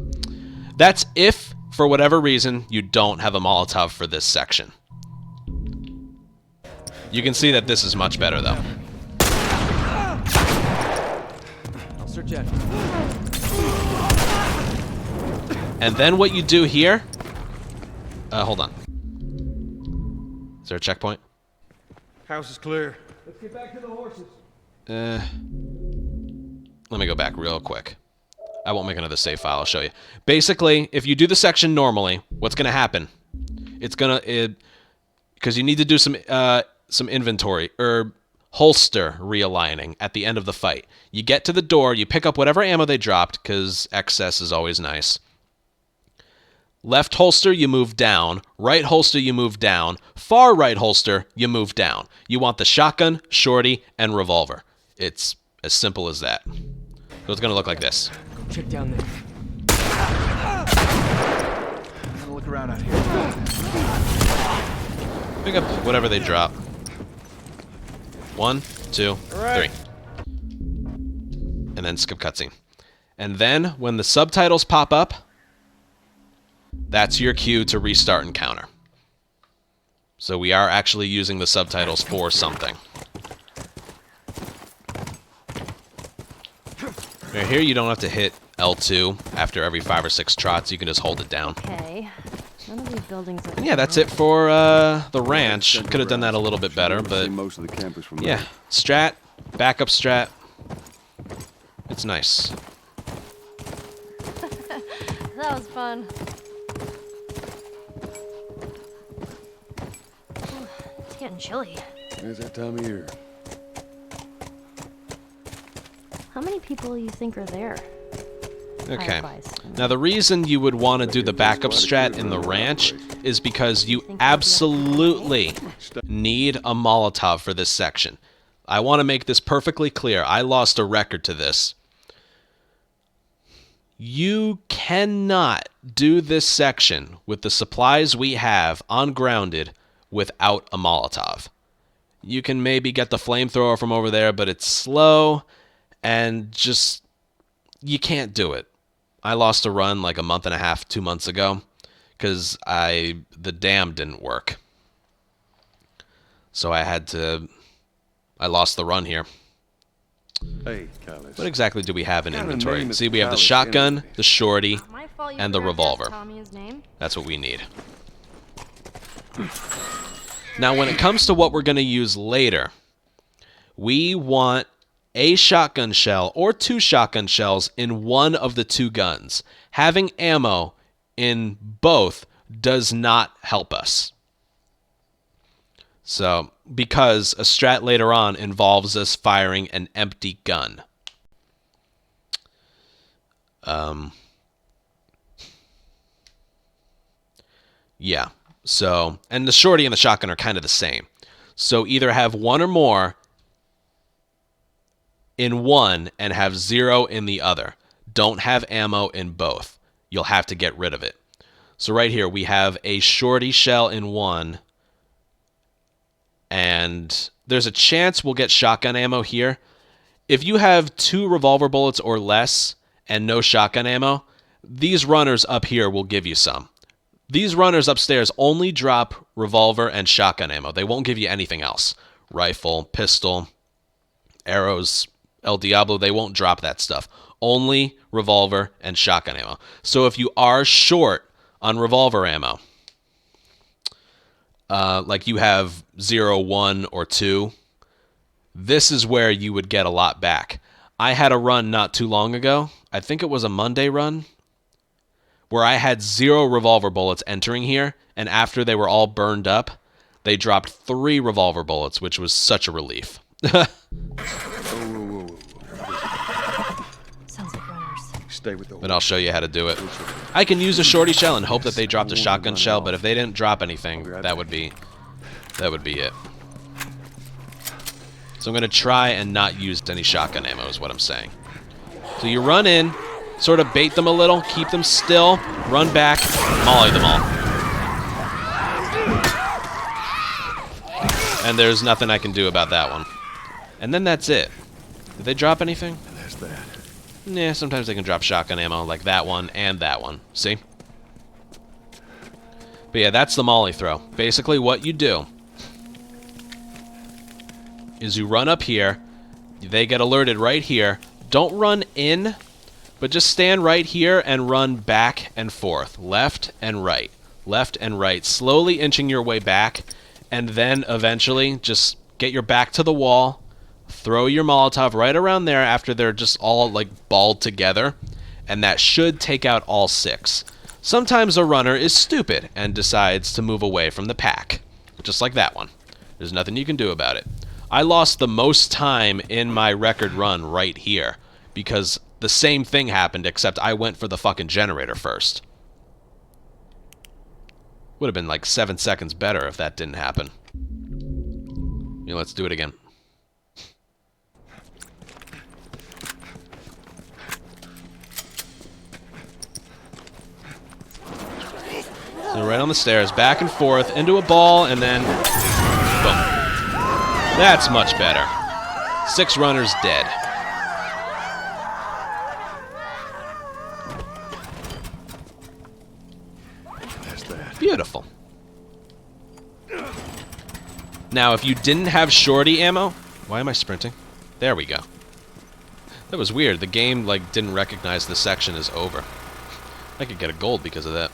That's if, for whatever reason, you don't have a Molotov for this section. You can see that this is much better, though. I'll search out. And then what you do here... hold on. Is there a checkpoint? House is clear. Let's get back to the horses. Let me go back real quick. I won't make another save file, I'll show you. Basically, if you do the section normally, what's going to happen? It's going to... Because you need to do some inventory, or holster realigning at the end of the fight. You get to the door, you pick up whatever ammo they dropped, because excess is always nice. Left holster, you move down. Right holster, you move down. Far right holster, you move down. You want the shotgun, shorty, and revolver. It's as simple as that. So it's going to look like this. Go check down there. I'm gonna look around out here. Pick up whatever they drop. 1, 2, 3. And then skip cutscene. And then, when the subtitles pop up, that's your cue to restart encounter. So we are actually using the subtitles for something. Right here, you don't have to hit L2 after every 5 or 6 trots. You can just hold it down. Okay. None of these buildings are... And yeah, that's it for the ranch. Could have done that a little bit better, but most of the campers from yeah. Strat, backup strat. It's nice. That was fun. It's getting chilly. There's that time of year. How many people you think are there? Okay. Fireflies. Now, the reason you would want to do the backup strat in the ranch is because you absolutely need a Molotov for this section. I want to make this perfectly clear. I lost a record to this. You cannot do this section with the supplies we have on grounded without a Molotov. You can maybe get the flamethrower from over there, but it's slow and just, you can't do it. I lost a run like a month and a half, 2 months ago, because the dam didn't work. So I lost the run here. Hey, Callis. What exactly do we have in What kind of inventory? name is See, we have the Callis shotgun, anyway? the shorty, Not my fault you and the forgot to ask revolver. Tommy his name. That's what we need. Now, when it comes to what we're going to use later, we want a shotgun shell or 2 shotgun shells in one of the 2 guns. Having ammo in both does not help us. So, because a strat later on involves us firing an empty gun. Yeah. So, and the shorty and the shotgun are kind of the same. So either have one or more in one and have 0 in the other. Don't have ammo in both. You'll have to get rid of it. So right here we have a shorty shell in one, and there's a chance we'll get shotgun ammo here. If you have 2 revolver bullets or less and no shotgun ammo, these runners up here will give you some. These runners upstairs only drop revolver and shotgun ammo. They won't give you anything else. Rifle, pistol, arrows, El Diablo, they won't drop that stuff. Only revolver and shotgun ammo. So if you are short on revolver ammo, like you have 0, 1, or 2, this is where you would get a lot back. I had a run not too long ago. I think it was a Monday run, where I had 0 revolver bullets entering here, and after they were all burned up, they dropped 3 revolver bullets, which was such a relief. Sounds like runners. Stay with the But I'll show you how to do it. I can use a shorty shell and hope that they dropped a shotgun shell, but if they didn't drop anything, that would be it. So I'm going to try and not use any shotgun ammo is what I'm saying. So you run in, sort of bait them a little, keep them still, run back, molly them all. And there's nothing I can do about that one. And then that's it. Did they drop anything? That's that. Nah, sometimes they can drop shotgun ammo, like that one and that one. See? But yeah, that's the molly throw. Basically what you do is you run up here, they get alerted right here. Don't run in, but just stand right here and run back and forth, left and right, slowly inching your way back, and then eventually just get your back to the wall, throw your Molotov right around there after they're just all like balled together, and that should take out all 6. Sometimes a runner is stupid and decides to move away from the pack, just like that one. There's nothing you can do about it. I lost the most time in my record run right here because the same thing happened, except I went for the fucking generator first. Would have been like 7 seconds better if that didn't happen. You know, let's do it again. So right on the stairs, back and forth, into a ball, and then boom. That's much better. 6 runners dead. That's that. Beautiful. Now, if you didn't have shorty ammo... Why am I sprinting? There we go. That was weird. The game, like, didn't recognize the section as over. I could get a gold because of that.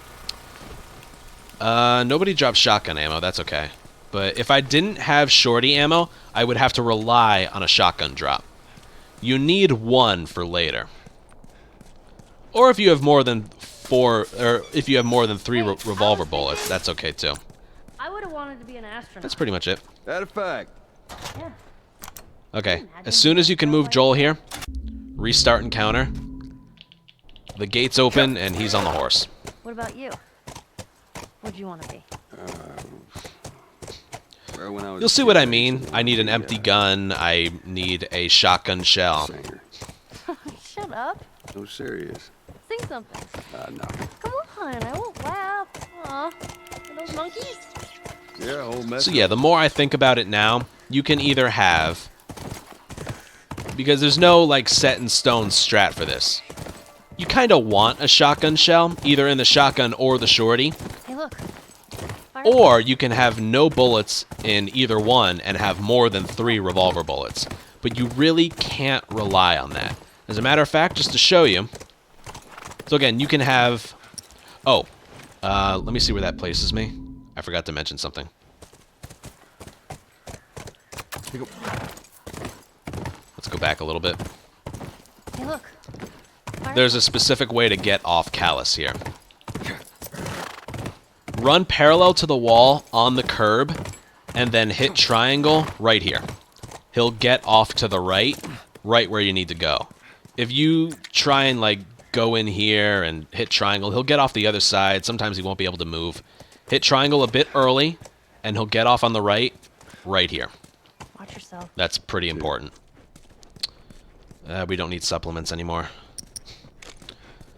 Nobody dropped shotgun ammo. That's okay. But if I didn't have shorty ammo, I would have to rely on a shotgun drop. You need 1 for later. Or if you have more than 4, or if you have more than 3 revolver bullets, that's okay too. I would have wanted to be an astronaut. That's pretty much it. That a fact. Yeah. Okay, as soon as you can move Joel here, restart encounter. The gates open, and he's on the horse. What about you? What'd you want to be? Well, when I was You'll see what I mean. I need an empty gun. I need a shotgun shell. Singer. Shut up. No, serious. Sing something. No. Come on, I won't laugh. Aw. Are those monkeys? Yeah, old mess. So yeah, the more I think about it now, you can either have... Because there's no, like, set-in-stone strat for this. You kind of want a shotgun shell, either in the shotgun or the shorty. Hey, look. Fire. Or you can have no bullets in either one and have more than 3 revolver bullets. But you really can't rely on that. As a matter of fact, just to show you... So again, you can have... Oh, let me see where that places me. I forgot to mention something. Let's go back a little bit. Hey, look. Fire. There's a specific way to get off Callus here. Run parallel to the wall on the curb, and then hit triangle right here. He'll get off to the right where you need to go. If you try and, like, go in here and hit triangle, he'll get off the other side. Sometimes he won't be able to move. Hit triangle a bit early, and he'll get off on the right here. Watch yourself. That's pretty important. We don't need supplements anymore.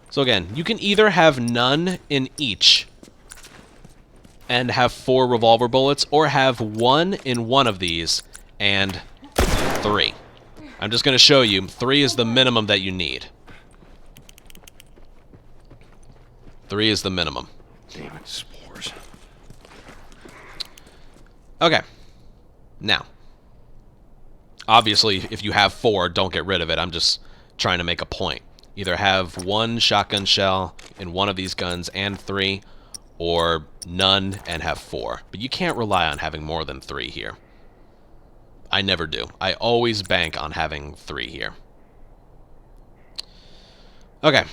So again, you can either have none in each and have 4 revolver bullets, or have 1 in one of these and 3. I'm just going to show you. 3 is the minimum that you need. 3 is the minimum. Damn it, spores. Okay. Now, obviously, if you have 4, don't get rid of it. I'm just trying to make a point. Either have 1 shotgun shell in one of these guns and 3, or none and have 4. But you can't rely on having more than 3 here. I never do. I always bank on having 3 here. Okay.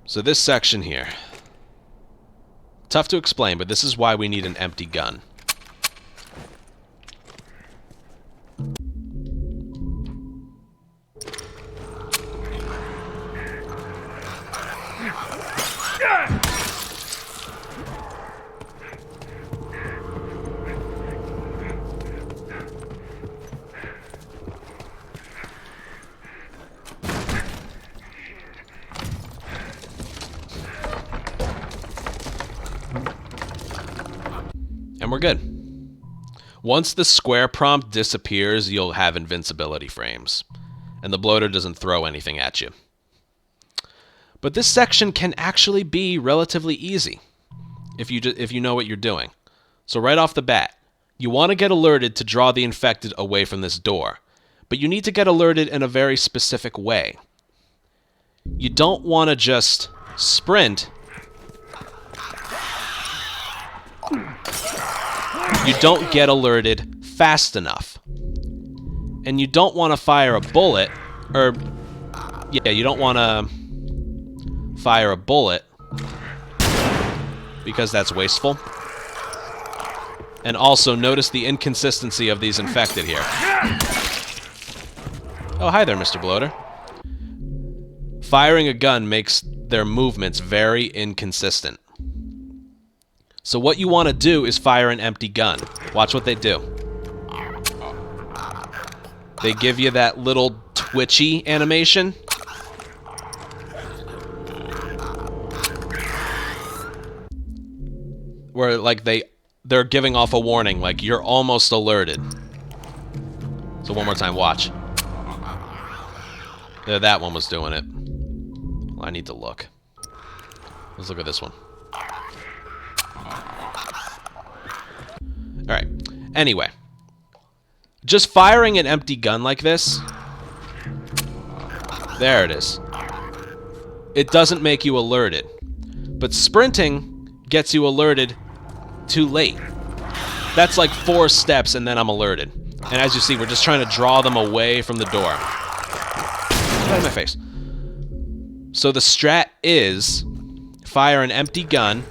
So this section here. Tough to explain, but this is why we need an empty gun. And we're good. Once the square prompt disappears, you'll have invincibility frames, and the bloater doesn't throw anything at you. But this section can actually be relatively easy if you know what you're doing. So right off the bat, you want to get alerted to draw the infected away from this door, but you need to get alerted in a very specific way. You don't want to just sprint. You don't get alerted fast enough. And you don't want to fire a bullet, or, yeah, you don't want to fire a bullet, because that's wasteful. And also, notice the inconsistency of these infected here. Oh, hi there, Mr. Bloater. Firing a gun makes their movements very inconsistent. So what you want to do is fire an empty gun. Watch what they do. They give you that little twitchy animation. Where, like, they're giving off a warning, like, you're almost alerted. So one more time, watch. Yeah, that one was doing it. Well, I need to look. Let's look at this one. Alright. Anyway. Just firing an empty gun like this. There it is. It doesn't make you alerted. But sprinting gets you alerted too late. That's like 4 steps and then I'm alerted. And as you see, we're just trying to draw them away from the door. Get out of my face. So the strat is fire an empty gun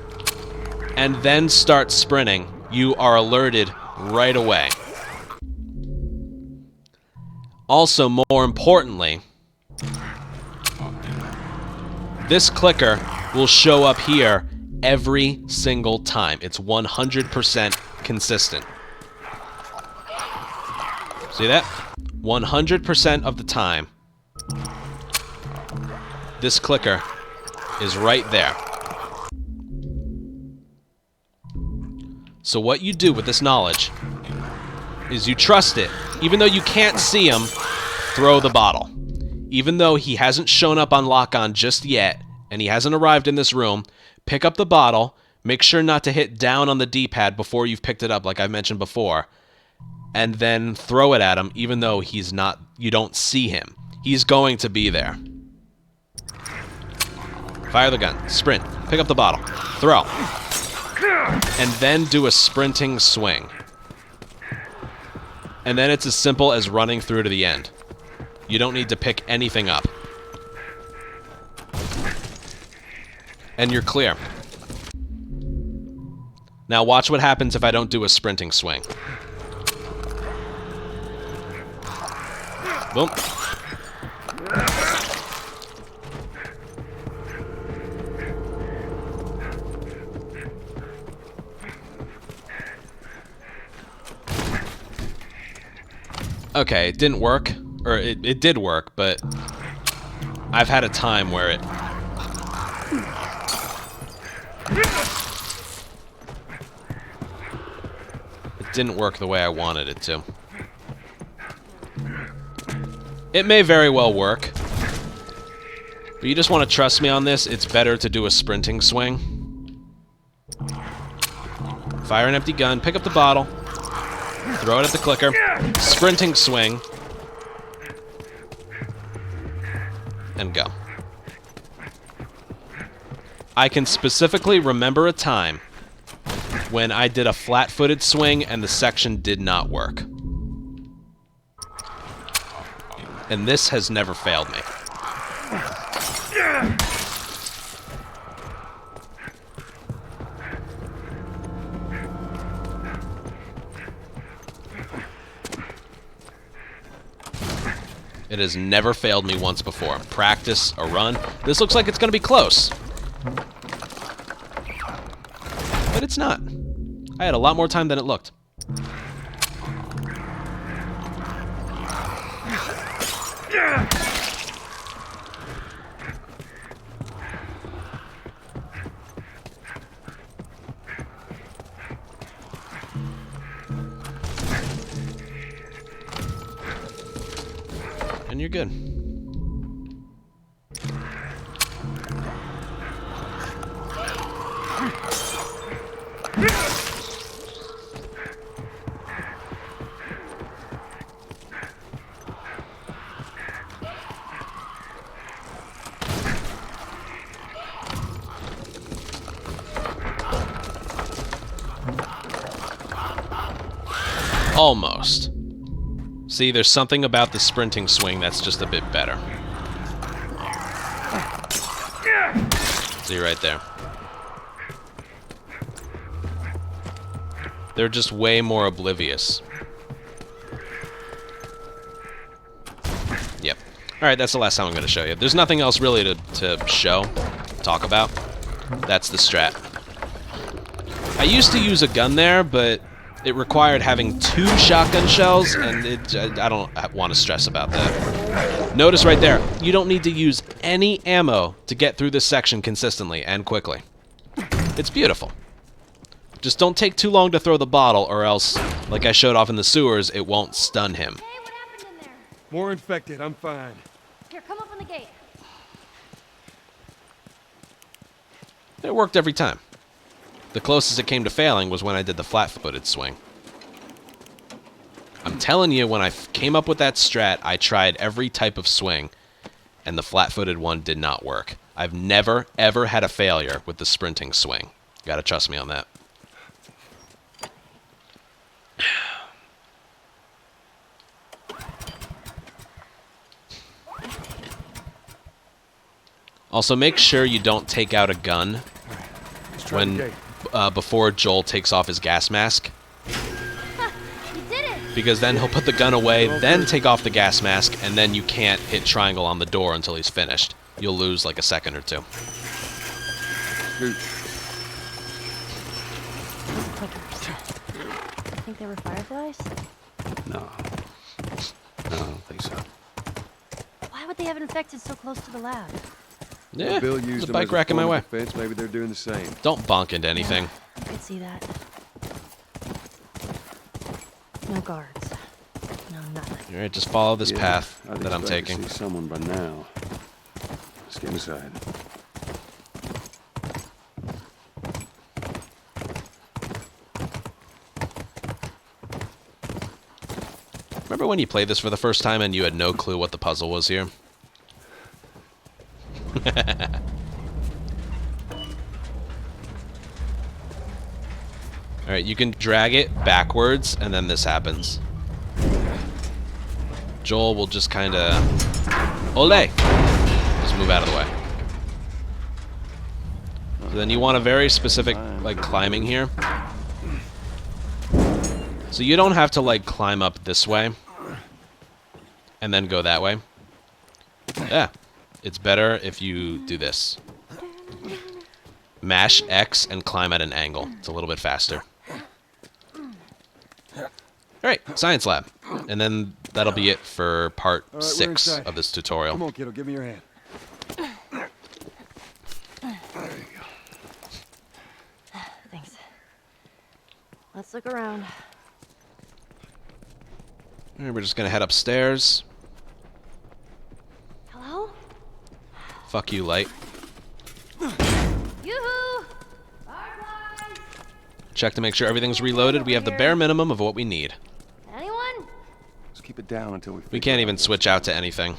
and then start sprinting. You are alerted right away. Also, more importantly, this clicker will show up here every single time. It's 100% consistent. See that? 100% of the time, this clicker is right there. So what you do with this knowledge is you trust it. Even though you can't see him, throw the bottle. Even though he hasn't shown up on lock-on just yet, and he hasn't arrived in this room, pick up the bottle, make sure not to hit down on the D-pad before you've picked it up, like I mentioned before, and then throw it at him, even though he's not, you don't see him. He's going to be there. Fire the gun, sprint, pick up the bottle, throw, and then do a sprinting swing. And then it's as simple as running through to the end. You don't need to pick anything up. And you're clear. Now watch what happens if I don't do a sprinting swing. Boom. Okay, it didn't work. Or it did work, but I've had a time where it... It didn't work the way I wanted it to. It may very well work. But you just want to trust me on this. It's better to do a sprinting swing. Fire an empty gun, pick up the bottle, throw it at the clicker, sprinting swing, and go. I can specifically remember a time when I did a flat-footed swing and the section did not work. And this has never failed me. It has never failed me once before. Practice, a run. This looks like it's going to be close. But it's not. I had a lot more time than it looked. And you're good. Almost. See, there's something about the sprinting swing that's just a bit better. See right there. They're just way more oblivious. Yep. Alright, that's the last time I'm going to show you. There's nothing else really to show, talk about. That's the strat. I used to use a gun there, but it required having 2 shotgun shells, and I don't want to stress about that. Notice right there, you don't need to use any ammo to get through this section consistently and quickly. It's beautiful. Just don't take too long to throw the bottle, or else, like I showed off in the sewers, it won't stun him. Hey, what happened in there? More infected, I'm fine. Here, come open the gate. It worked every time. The closest it came to failing was when I did the flat-footed swing. I'm telling you, when I came up with that strat, I tried every type of swing, and the flat-footed one did not work. I've never, ever had a failure with the sprinting swing. Gotta trust me on that. Also, make sure you don't take out a gun when before Joel takes off his gas mask. Ha! You did it! Because then he'll put the gun away, then take off the gas mask, and then you can't hit triangle on the door until he's finished. you'll lose like a second or two. Scoot. Those clickers. I think they were fireflies? No. No, I don't think so. Why would they have infected so close to the lab? Yeah, Bill there's used a them bike as rack in my form way. of defense. Maybe they're doing the same. Don't bonk into anything. I could see that. No guards. No nothing. All right, just follow this Yeah, path I'd that I'm expect taking. to see someone by now. Let's get inside. Remember when you played this for the first time and you had no clue what the puzzle was here? Alright, you can drag it backwards, and then this happens. Joel will just kind of... Ole! Just move out of the way. So then you want a very specific, like, climbing here. So you don't have to, like, climb up this way and then go that way. Yeah. It's better if you do this. Mash X and climb at an angle. It's a little bit faster. Alright, science lab. And then that'll be it for part All right, we're 6 inside. of this tutorial. Come on, kiddo, give me your hand. Thanks. Let's look around. Alright, we're just gonna head upstairs. Hello? Fuck you, light. Yoo-hoo! Fireflies! Check to make sure everything's reloaded. We have the bare minimum of what we need. Anyone? Let's keep it down until we We figure can't out even what's switch out to anything.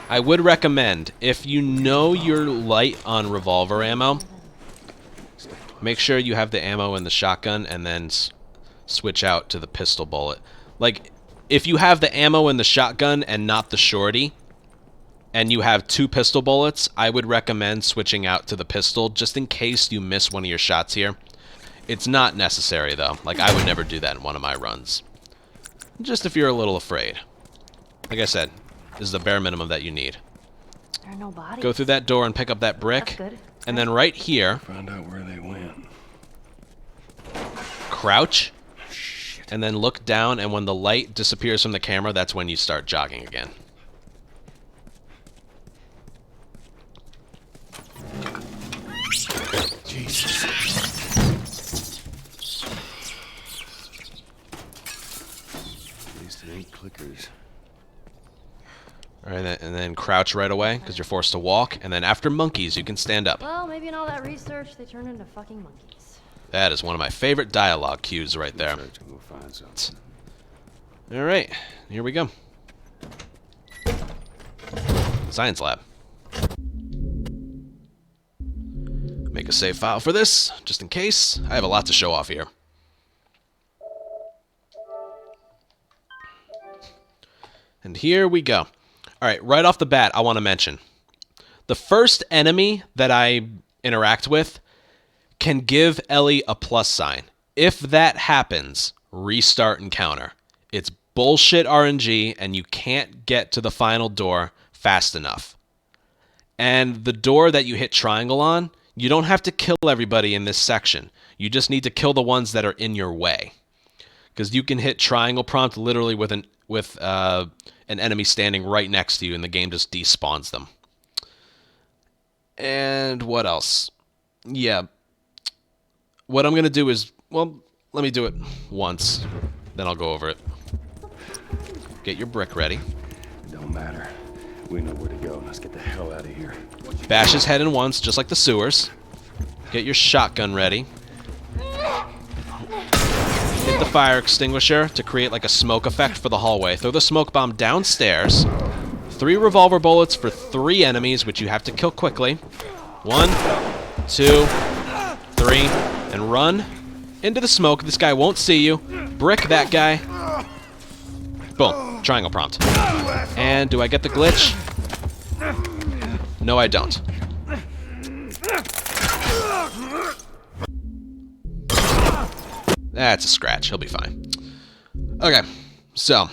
I would recommend, if you know you're light on revolver ammo, make sure you have the ammo in the shotgun and then switch out to the pistol bullet. Like, if you have the ammo in the shotgun and not the shorty, and you have 2 pistol bullets, I would recommend switching out to the pistol just in case you miss one of your shots here. It's not necessary, though. Like, I would never do that in one of my runs. Just if you're a little afraid. Like I said, this is the bare minimum that you need. There are no bodies. Go through that door and pick up that brick. That's good. And then right here, Find out where they went. crouch. And then look down, and when the light disappears from the camera, that's when you start jogging again. Jesus. At least it ain't clickers. Alright, and then crouch right away, because you're forced to walk. And then after monkeys, you can stand up. Well, maybe in all that research, they turned into fucking monkeys. That is one of my favorite dialogue cues right there. Search and we'll find something. Alright, here we go. Science lab. Make a save file for this, just in case. I have a lot to show off here. And here we go. Alright, right off the bat, I want to mention. The first enemy that I interact with can give Ellie a plus sign. If that happens, restart encounter. It's bullshit RNG, and you can't get to the final door fast enough. And the door that you hit triangle on, you don't have to kill everybody in this section. You just need to kill the ones that are in your way. Because you can hit triangle prompt literally with an enemy standing right next to you, and the game just despawns them. And what else? Yeah. What I'm going to do is, well, let me do it once. Then I'll go over it. Get your brick ready. It don't matter. We know where to go. Let's get the hell out of here. Bash his head in once, just like the sewers. Get your shotgun ready. Hit the fire extinguisher to create like a smoke effect for the hallway. Throw the smoke bomb downstairs. 3 revolver bullets for 3 enemies, which you have to kill quickly. 1, 2, 3, and run into the smoke. This guy won't see you. Brick that guy. Boom. Triangle prompt. And do I get the glitch? No, I don't. That's a scratch. He'll be fine. Okay, so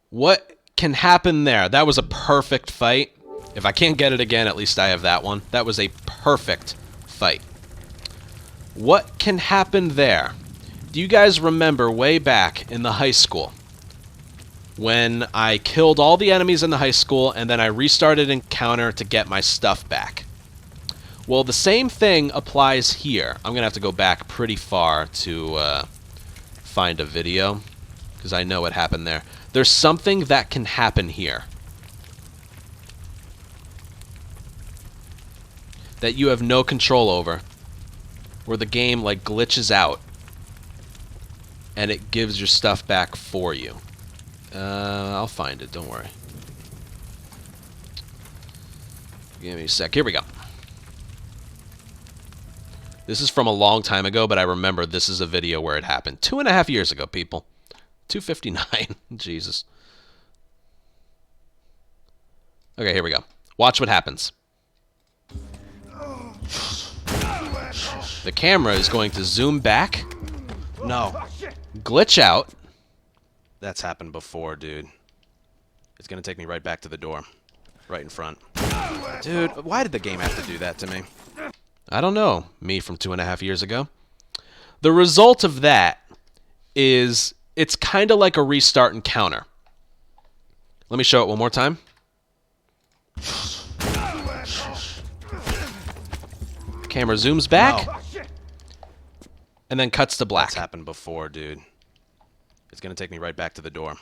what can happen there? That was a perfect fight. If I can't get it again, at least I have that one. That was a perfect fight. What can happen there? Do you guys remember way back in the high school when I killed all the enemies in the high school and then I restarted encounter to get my stuff back? Well, the same thing applies here. I'm going to have to go back pretty far to find a video because I know what happened there. There's something that can happen here that you have no control over, where the game like glitches out and it gives your stuff back for you. I'll find it, don't worry. Give me a sec. Here we go. This is from a long time ago, but I remember this is a video where it happened. 2.5 years ago, people. 259. Jesus. Okay, here we go. Watch what happens. The camera is going to zoom back. No. Glitch out. That's happened before, dude. It's going to take me right back to the door. Right in front. Dude, why did the game have to do that to me? I don't know. Me from 2.5 years ago. The result of that is it's kind of like a restart encounter. Let me show it one more time. Camera zooms back. And then cuts to black. That's happened before, dude. It's going to take me right back to the door.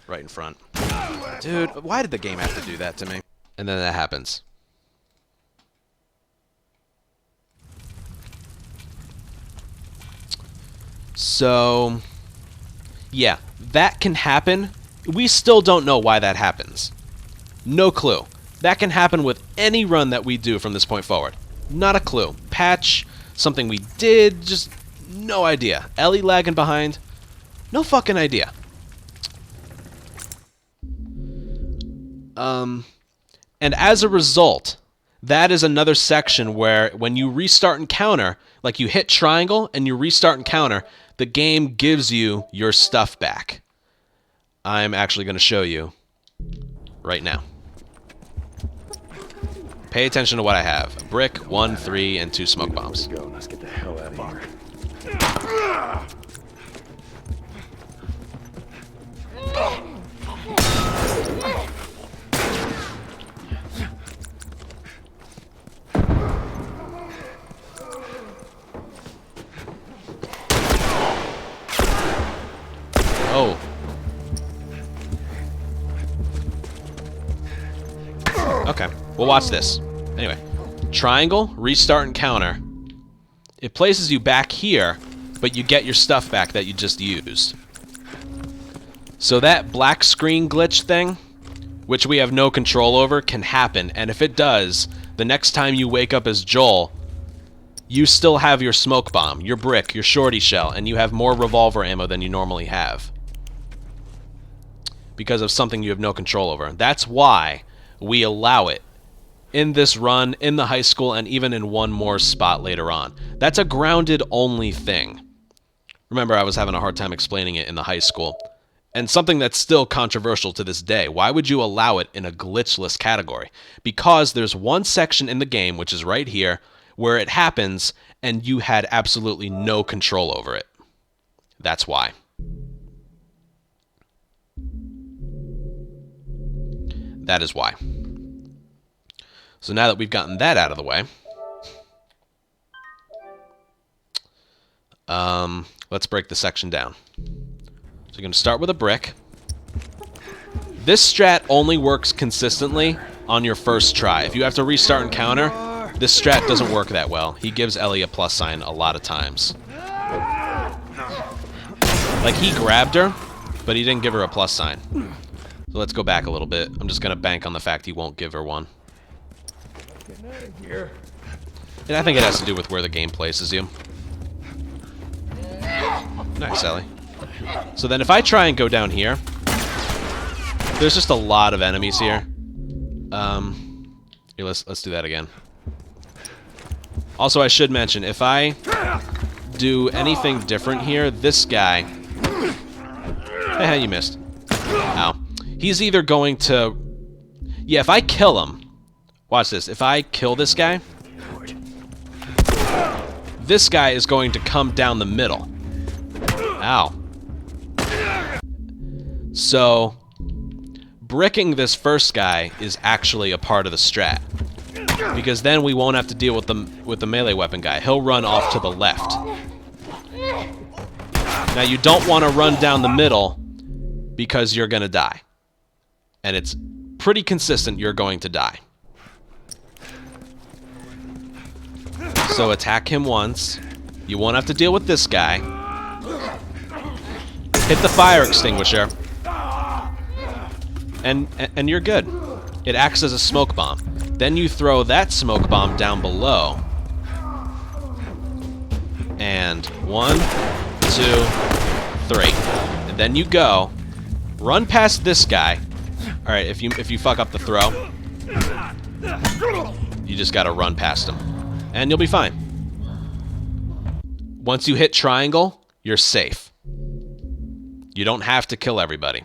Right in front. Dude, why did the game have to do that to me? And then that happens. So, yeah, that can happen. We still don't know why that happens. No clue. That can happen with any run that we do from this point forward. Not a clue. Patch, something we did, just no idea. Ellie lagging behind, no fucking idea. And as a result, that is another section where when you restart encounter, like you hit triangle and you restart encounter, the game gives you your stuff back. I'm actually going to show you right now. Pay attention to what I have. A brick, 1, 3, and 2 smoke bombs. Go. Let's get the hell out of here. Oh. Okay, we'll watch this. Anyway, triangle, restart encounter. It places you back here, but you get your stuff back that you just used. So that black screen glitch thing, which we have no control over, can happen. And if it does, the next time you wake up as Joel, you still have your smoke bomb, your brick, your shorty shell, and you have more revolver ammo than you normally have. Because of something you have no control over. That's why we allow it in this run, in the high school, and even in one more spot later on. That's a grounded only thing. Remember, I was having a hard time explaining it in the high school. And something that's still controversial to this day. Why would you allow it in a glitchless category? Because there's one section in the game, which is right here, where it happens, and you had absolutely no control over it. That's why. That is why. So now that we've gotten that out of the way, let's break the section down. So you're going to start with a brick. This strat only works consistently on your first try. If you have to restart encounter, this strat doesn't work that well. He gives Ellie a plus sign a lot of times. Like, he grabbed her, but he didn't give her a plus sign. So let's go back a little bit. I'm just going to bank on the fact he won't give her one. And I think it has to do with where the game places you. Nice, Ellie. So then if I try and go down here, there's just a lot of enemies here. Here, let's do that again. Also, I should mention, if I do anything different here, this guy... Hey, you missed. Ow. he's either going to... Yeah, if I kill him... Watch this. If I kill this guy... This guy is going to come down the middle. Ow. So, bricking this first guy is actually a part of the strat. Because then we won't have to deal with the melee weapon guy. He'll run off to the left. Now you don't want to run down the middle because you're going to die. And it's pretty consistent you're going to die. So attack him once. You won't have to deal with this guy. Hit the fire extinguisher. And you're good. It acts as a smoke bomb. Then you throw that smoke bomb down below. And 1, 2, 3. And then you go. Run past this guy. Alright, if you fuck up the throw, you just gotta run past him. And you'll be fine. Once you hit triangle, you're safe. You don't have to kill everybody.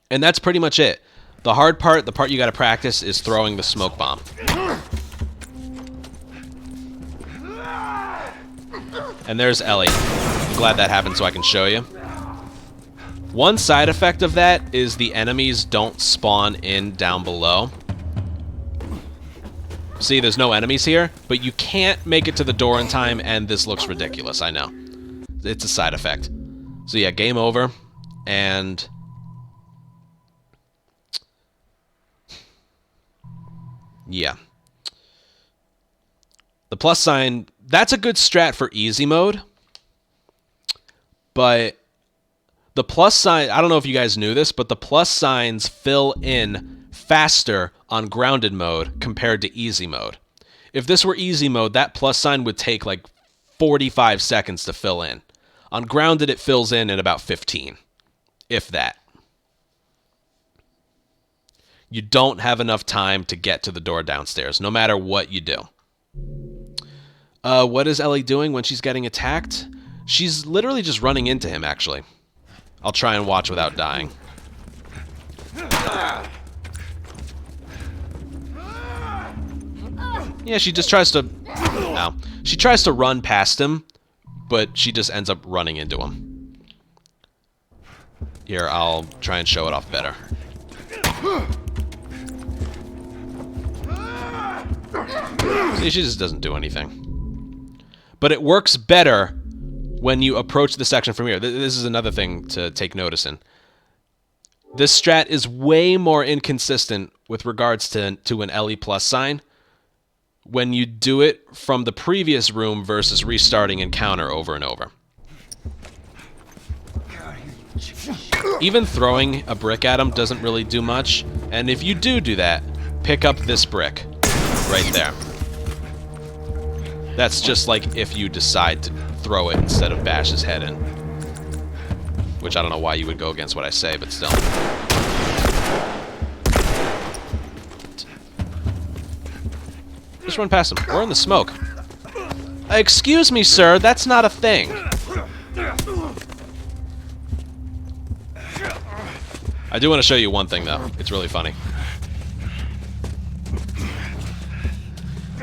And that's pretty much it. The hard part, the part you gotta practice, is throwing the smoke bomb. And there's Ellie. I'm glad that happened so I can show you. One side effect of that is the enemies don't spawn in down below. See, there's no enemies here, but you can't make it to the door in time, and this looks ridiculous, I know. It's a side effect. So yeah, game over, and... yeah. The plus sign, that's a good strat for easy mode, but the plus sign, I don't know if you guys knew this, but the plus signs fill in faster on grounded mode compared to easy mode. If this were easy mode, that plus sign would take like 45 seconds to fill in. On grounded, it fills in about 15, if that. You don't have enough time to get to the door downstairs, no matter what you do. What is Ellie doing when she's getting attacked? She's literally just running into him, actually. I'll try and watch without dying. Yeah, she just tries to... no. She tries to run past him, but she just ends up running into him. Here, I'll try and show it off better. See, she just doesn't do anything. But it works better when you approach the section from here. This is another thing to take notice in. This strat is way more inconsistent with regards to an LE plus sign when you do it from the previous room versus restarting encounter over and over. Even throwing a brick at him doesn't really do much, and if you do that, pick up this brick right there. That's just like if you decide to throw it instead of bash his head in. Which I don't know why you would go against what I say, but still. Just run past him. We're in the smoke. Excuse me, sir, that's not a thing. I do want to show you one thing, though. It's really funny.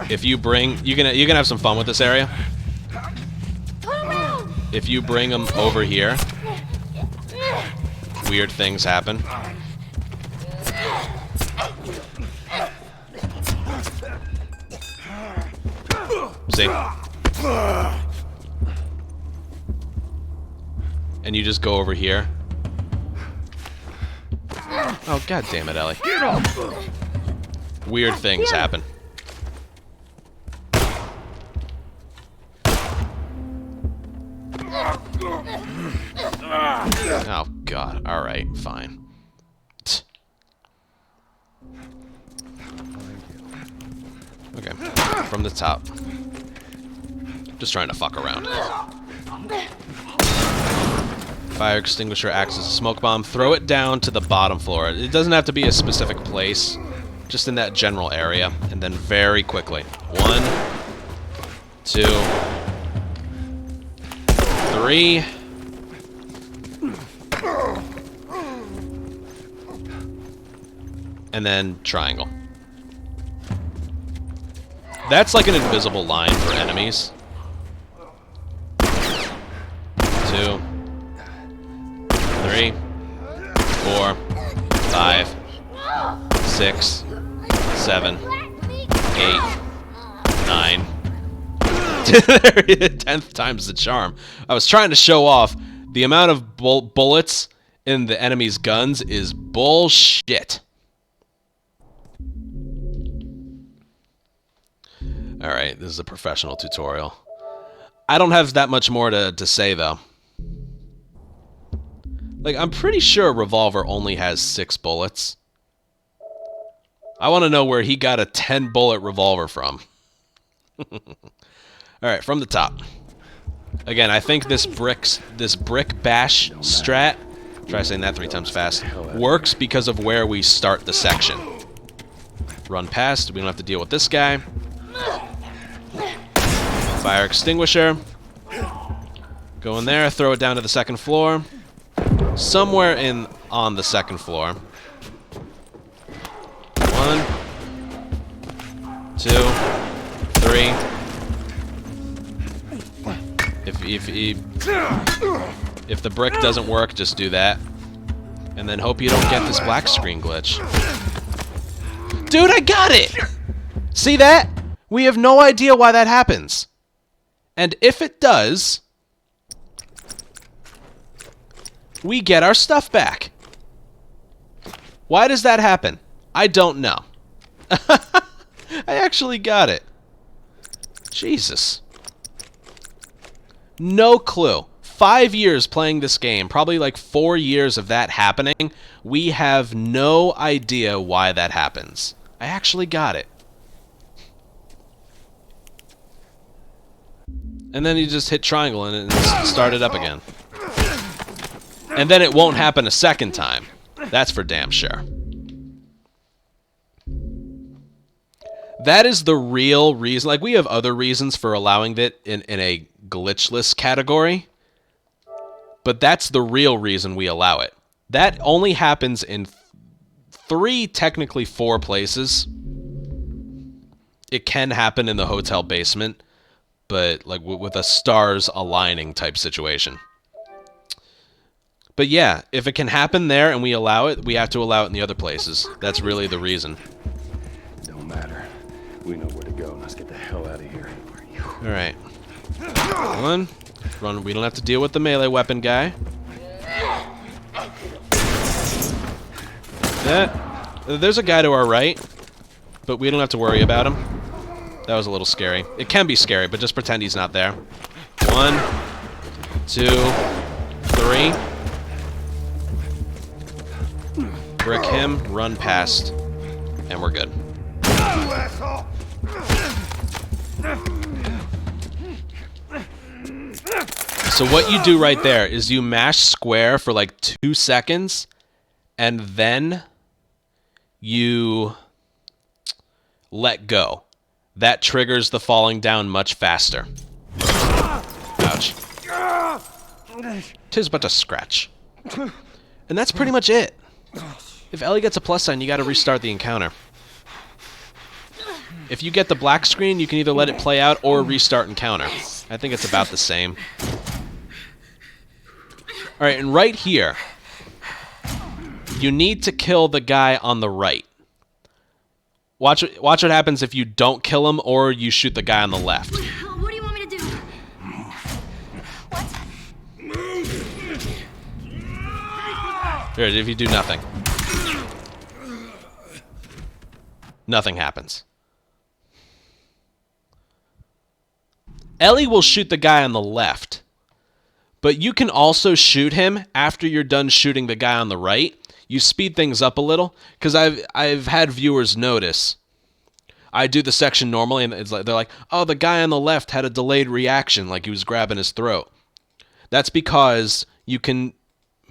If you bring... you're gonna have some fun with this area. If you bring them over here, weird things happen. See? And you just go over here. Oh, god damn it, Ellie. Weird things happen. Oh, God. Alright, fine. Okay, from the top. Just trying to fuck around. Fire extinguisher acts as a smoke bomb. Throw it down to the bottom floor. It doesn't have to be a specific place, just in that general area, and then very quickly. 1, 2, 3. and then triangle. That's like an invisible line for enemies. 2, 3, 4, 5, 6, 7, 8, 9. 10th time's the charm. I was trying to show off the amount of bullets in the enemy's guns is bullshit. Alright, this is a professional tutorial. I don't have that much more to say, though. Like, I'm pretty sure a revolver only has 6 bullets. I want to know where he got a 10-bullet revolver from. Alright, from the top. Again, I think this brick bash strat, try saying that 3 times fast, works because of where we start the section. Run past, we don't have to deal with this guy. Fire extinguisher. Go in there, throw it down to the 2nd floor. Somewhere on the 2nd floor. 1, 2, 3. If the brick doesn't work, just do that. And then hope you don't get this black screen glitch. Dude, I got it! See that? We have no idea why that happens. And if it does, we get our stuff back. Why does that happen? I don't know. I actually got it. Jesus. No clue. 5 years playing this game, probably like 4 years of that happening. We have no idea why that happens. I actually got it. And then you just hit triangle and it start it up again. And then it won't happen a 2nd time. That's for damn sure. That is the real reason. Like, we have other reasons for allowing it in a glitchless category. But that's the real reason we allow it. That only happens in 3, technically 4 places. It can happen in the hotel basement, but like with a stars aligning type situation. But yeah, if it can happen there and we allow it, we have to allow it in the other places. That's really the reason. Don't matter. We know where to go. Let's get the hell out of here. Alright. 1. Run. We don't have to deal with the melee weapon guy. There's a guy to our right, but we don't have to worry about him. That was a little scary. It can be scary, but just pretend he's not there. 1, 2, 3. Brick him, run past, and we're good. So what you do right there is you mash square for like 2 seconds, and then you let go. That triggers the falling down much faster. Ouch. 'Tis but a scratch. And that's pretty much it. If Ellie gets a plus sign, you gotta restart the encounter. If you get the black screen, you can either let it play out or restart encounter. I think it's about the same. Alright, and right here, you need to kill the guy on the right. Watch what happens if you don't kill him or you shoot the guy on the left. What do you want me to do? Here, if you do nothing. Nothing happens. Ellie will shoot the guy on the left. But you can also shoot him after you're done shooting the guy on the right. You speed things up a little, because I've had viewers notice. I do the section normally, and it's like they're like, "Oh, the guy on the left had a delayed reaction, like he was grabbing his throat." That's because you can,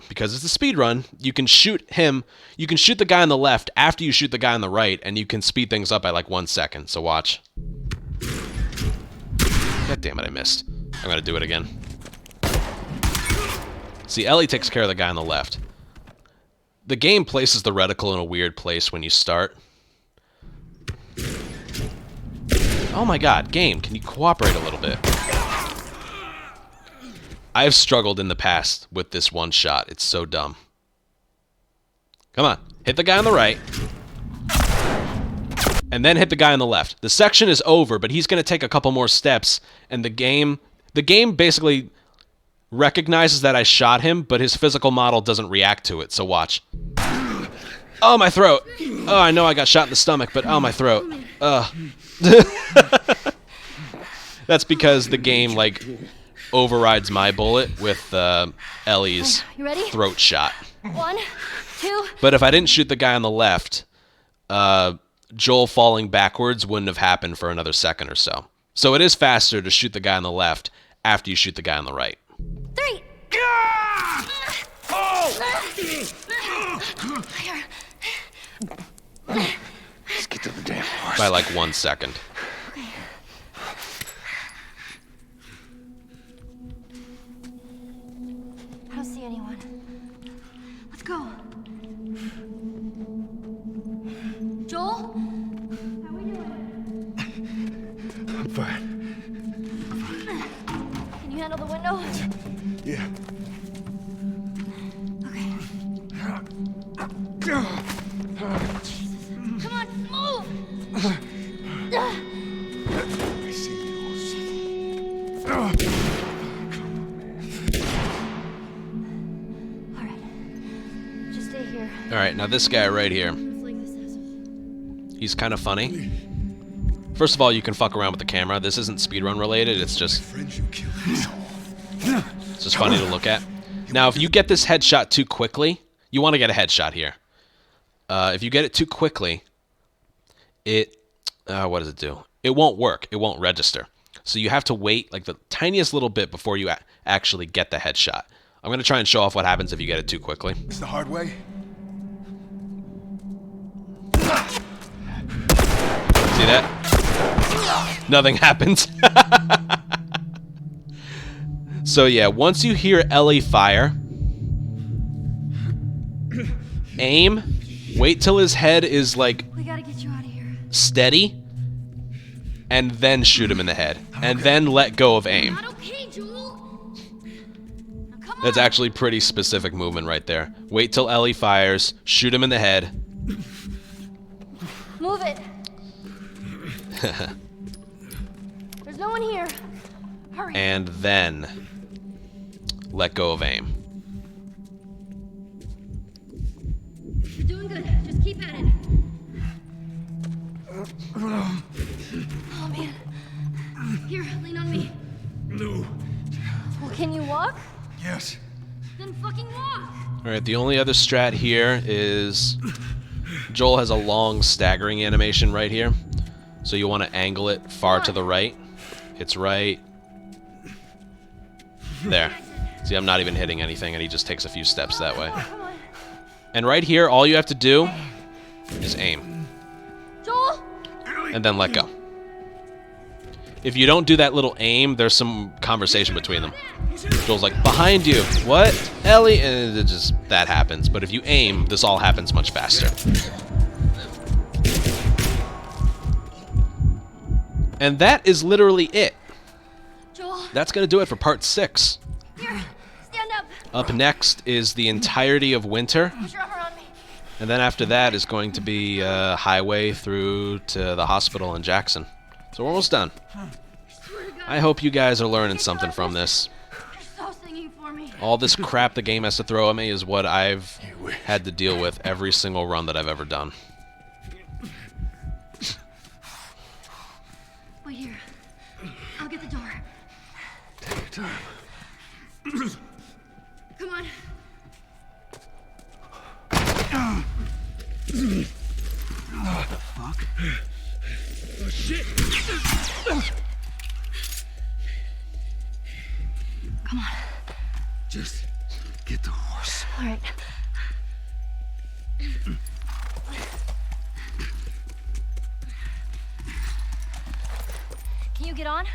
because it's a speed run. You can shoot him. You can shoot the guy on the left after you shoot the guy on the right, and you can speed things up by like 1 second. So watch. God damn it, I missed. I'm gonna do it again. See, Ellie takes care of the guy on the left. The game places the reticle in a weird place when you start. Oh my god, game, can you cooperate a little bit? I've struggled in the past with this one shot. It's so dumb. Come on, hit the guy on the right. And then hit the guy on the left. The section is over, but he's going to take a couple more steps, and the game basically recognizes that I shot him, but his physical model doesn't react to it, so watch. Oh, my throat. Oh, I know I got shot in the stomach, but oh, my throat. That's because the game, like, overrides my bullet with Ellie's You ready? throat shot. 1, 2. But if I didn't shoot the guy on the left, Joel falling backwards wouldn't have happened for another second or so. So it is faster to shoot the guy on the left after you shoot the guy on the right. 3. Let's get to the damn horse. By like 1 second. I don't see anyone. Let's go. Joel? How we doing? I'm fine. Can you handle the window? Yeah. Okay. Come on, move! I see you. All right. Just stay here. Alright, now this guy right here. Flank this asshole. He's kind of funny. First of all, you can fuck around with the camera. This isn't speedrun related, it's just funny to look at. Now, if you get this headshot too quickly, you want to get a headshot here. If you get it too quickly, what does it do? It won't work. It won't register. So you have to wait like the tiniest little bit before you actually get the headshot. I'm going to try and show off what happens if you get it too quickly. It's the hard way. See that? Nothing happens. So yeah, once you hear Ellie fire, aim, wait till his head is like We gotta get you out of here. steady, and then shoot him in the head. And then let go of aim. Not okay, Joel. Now come on. That's actually pretty specific movement right there. Wait till Ellie fires, shoot him in the head. Move it. There's no one here. Hurry. And then let go of aim. You're doing good. Just keep at it. Oh, man. Here, lean on me. No. Well, can you walk? Yes. Then fucking walk. Alright, the only other strat here is Joel has a long staggering animation right here. So you want to angle it far to the right. It's right there. See, I'm not even hitting anything, and he just takes a few steps that way. Come on. And right here, all you have to do is aim. Joel! And then let go. If you don't do that little aim, there's some conversation between them. Joel's like, behind you. What? Ellie? And it just, that happens. But if you aim, this all happens much faster. And that is literally it. Joel, That's going to do it for part 6. here. Stand up. Up next is the entirety of winter. Put your arm around me. And then after that is going to be highway through to the hospital in Jackson. So we're almost done. Swear to God, I hope you guys are learning something from this. stop singing for me. All this crap the game has to throw at me is what I've had to deal with every single run that I've ever done. Wait here. I'll get the door. Take your time. Come on. Fuck. Oh, shit! Come on. Just get the horse. All right. Can you get on?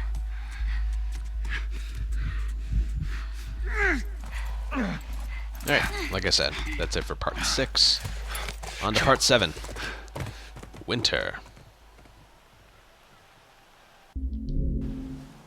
Alright, like I said, that's it for part 6. On to part 7. Winter.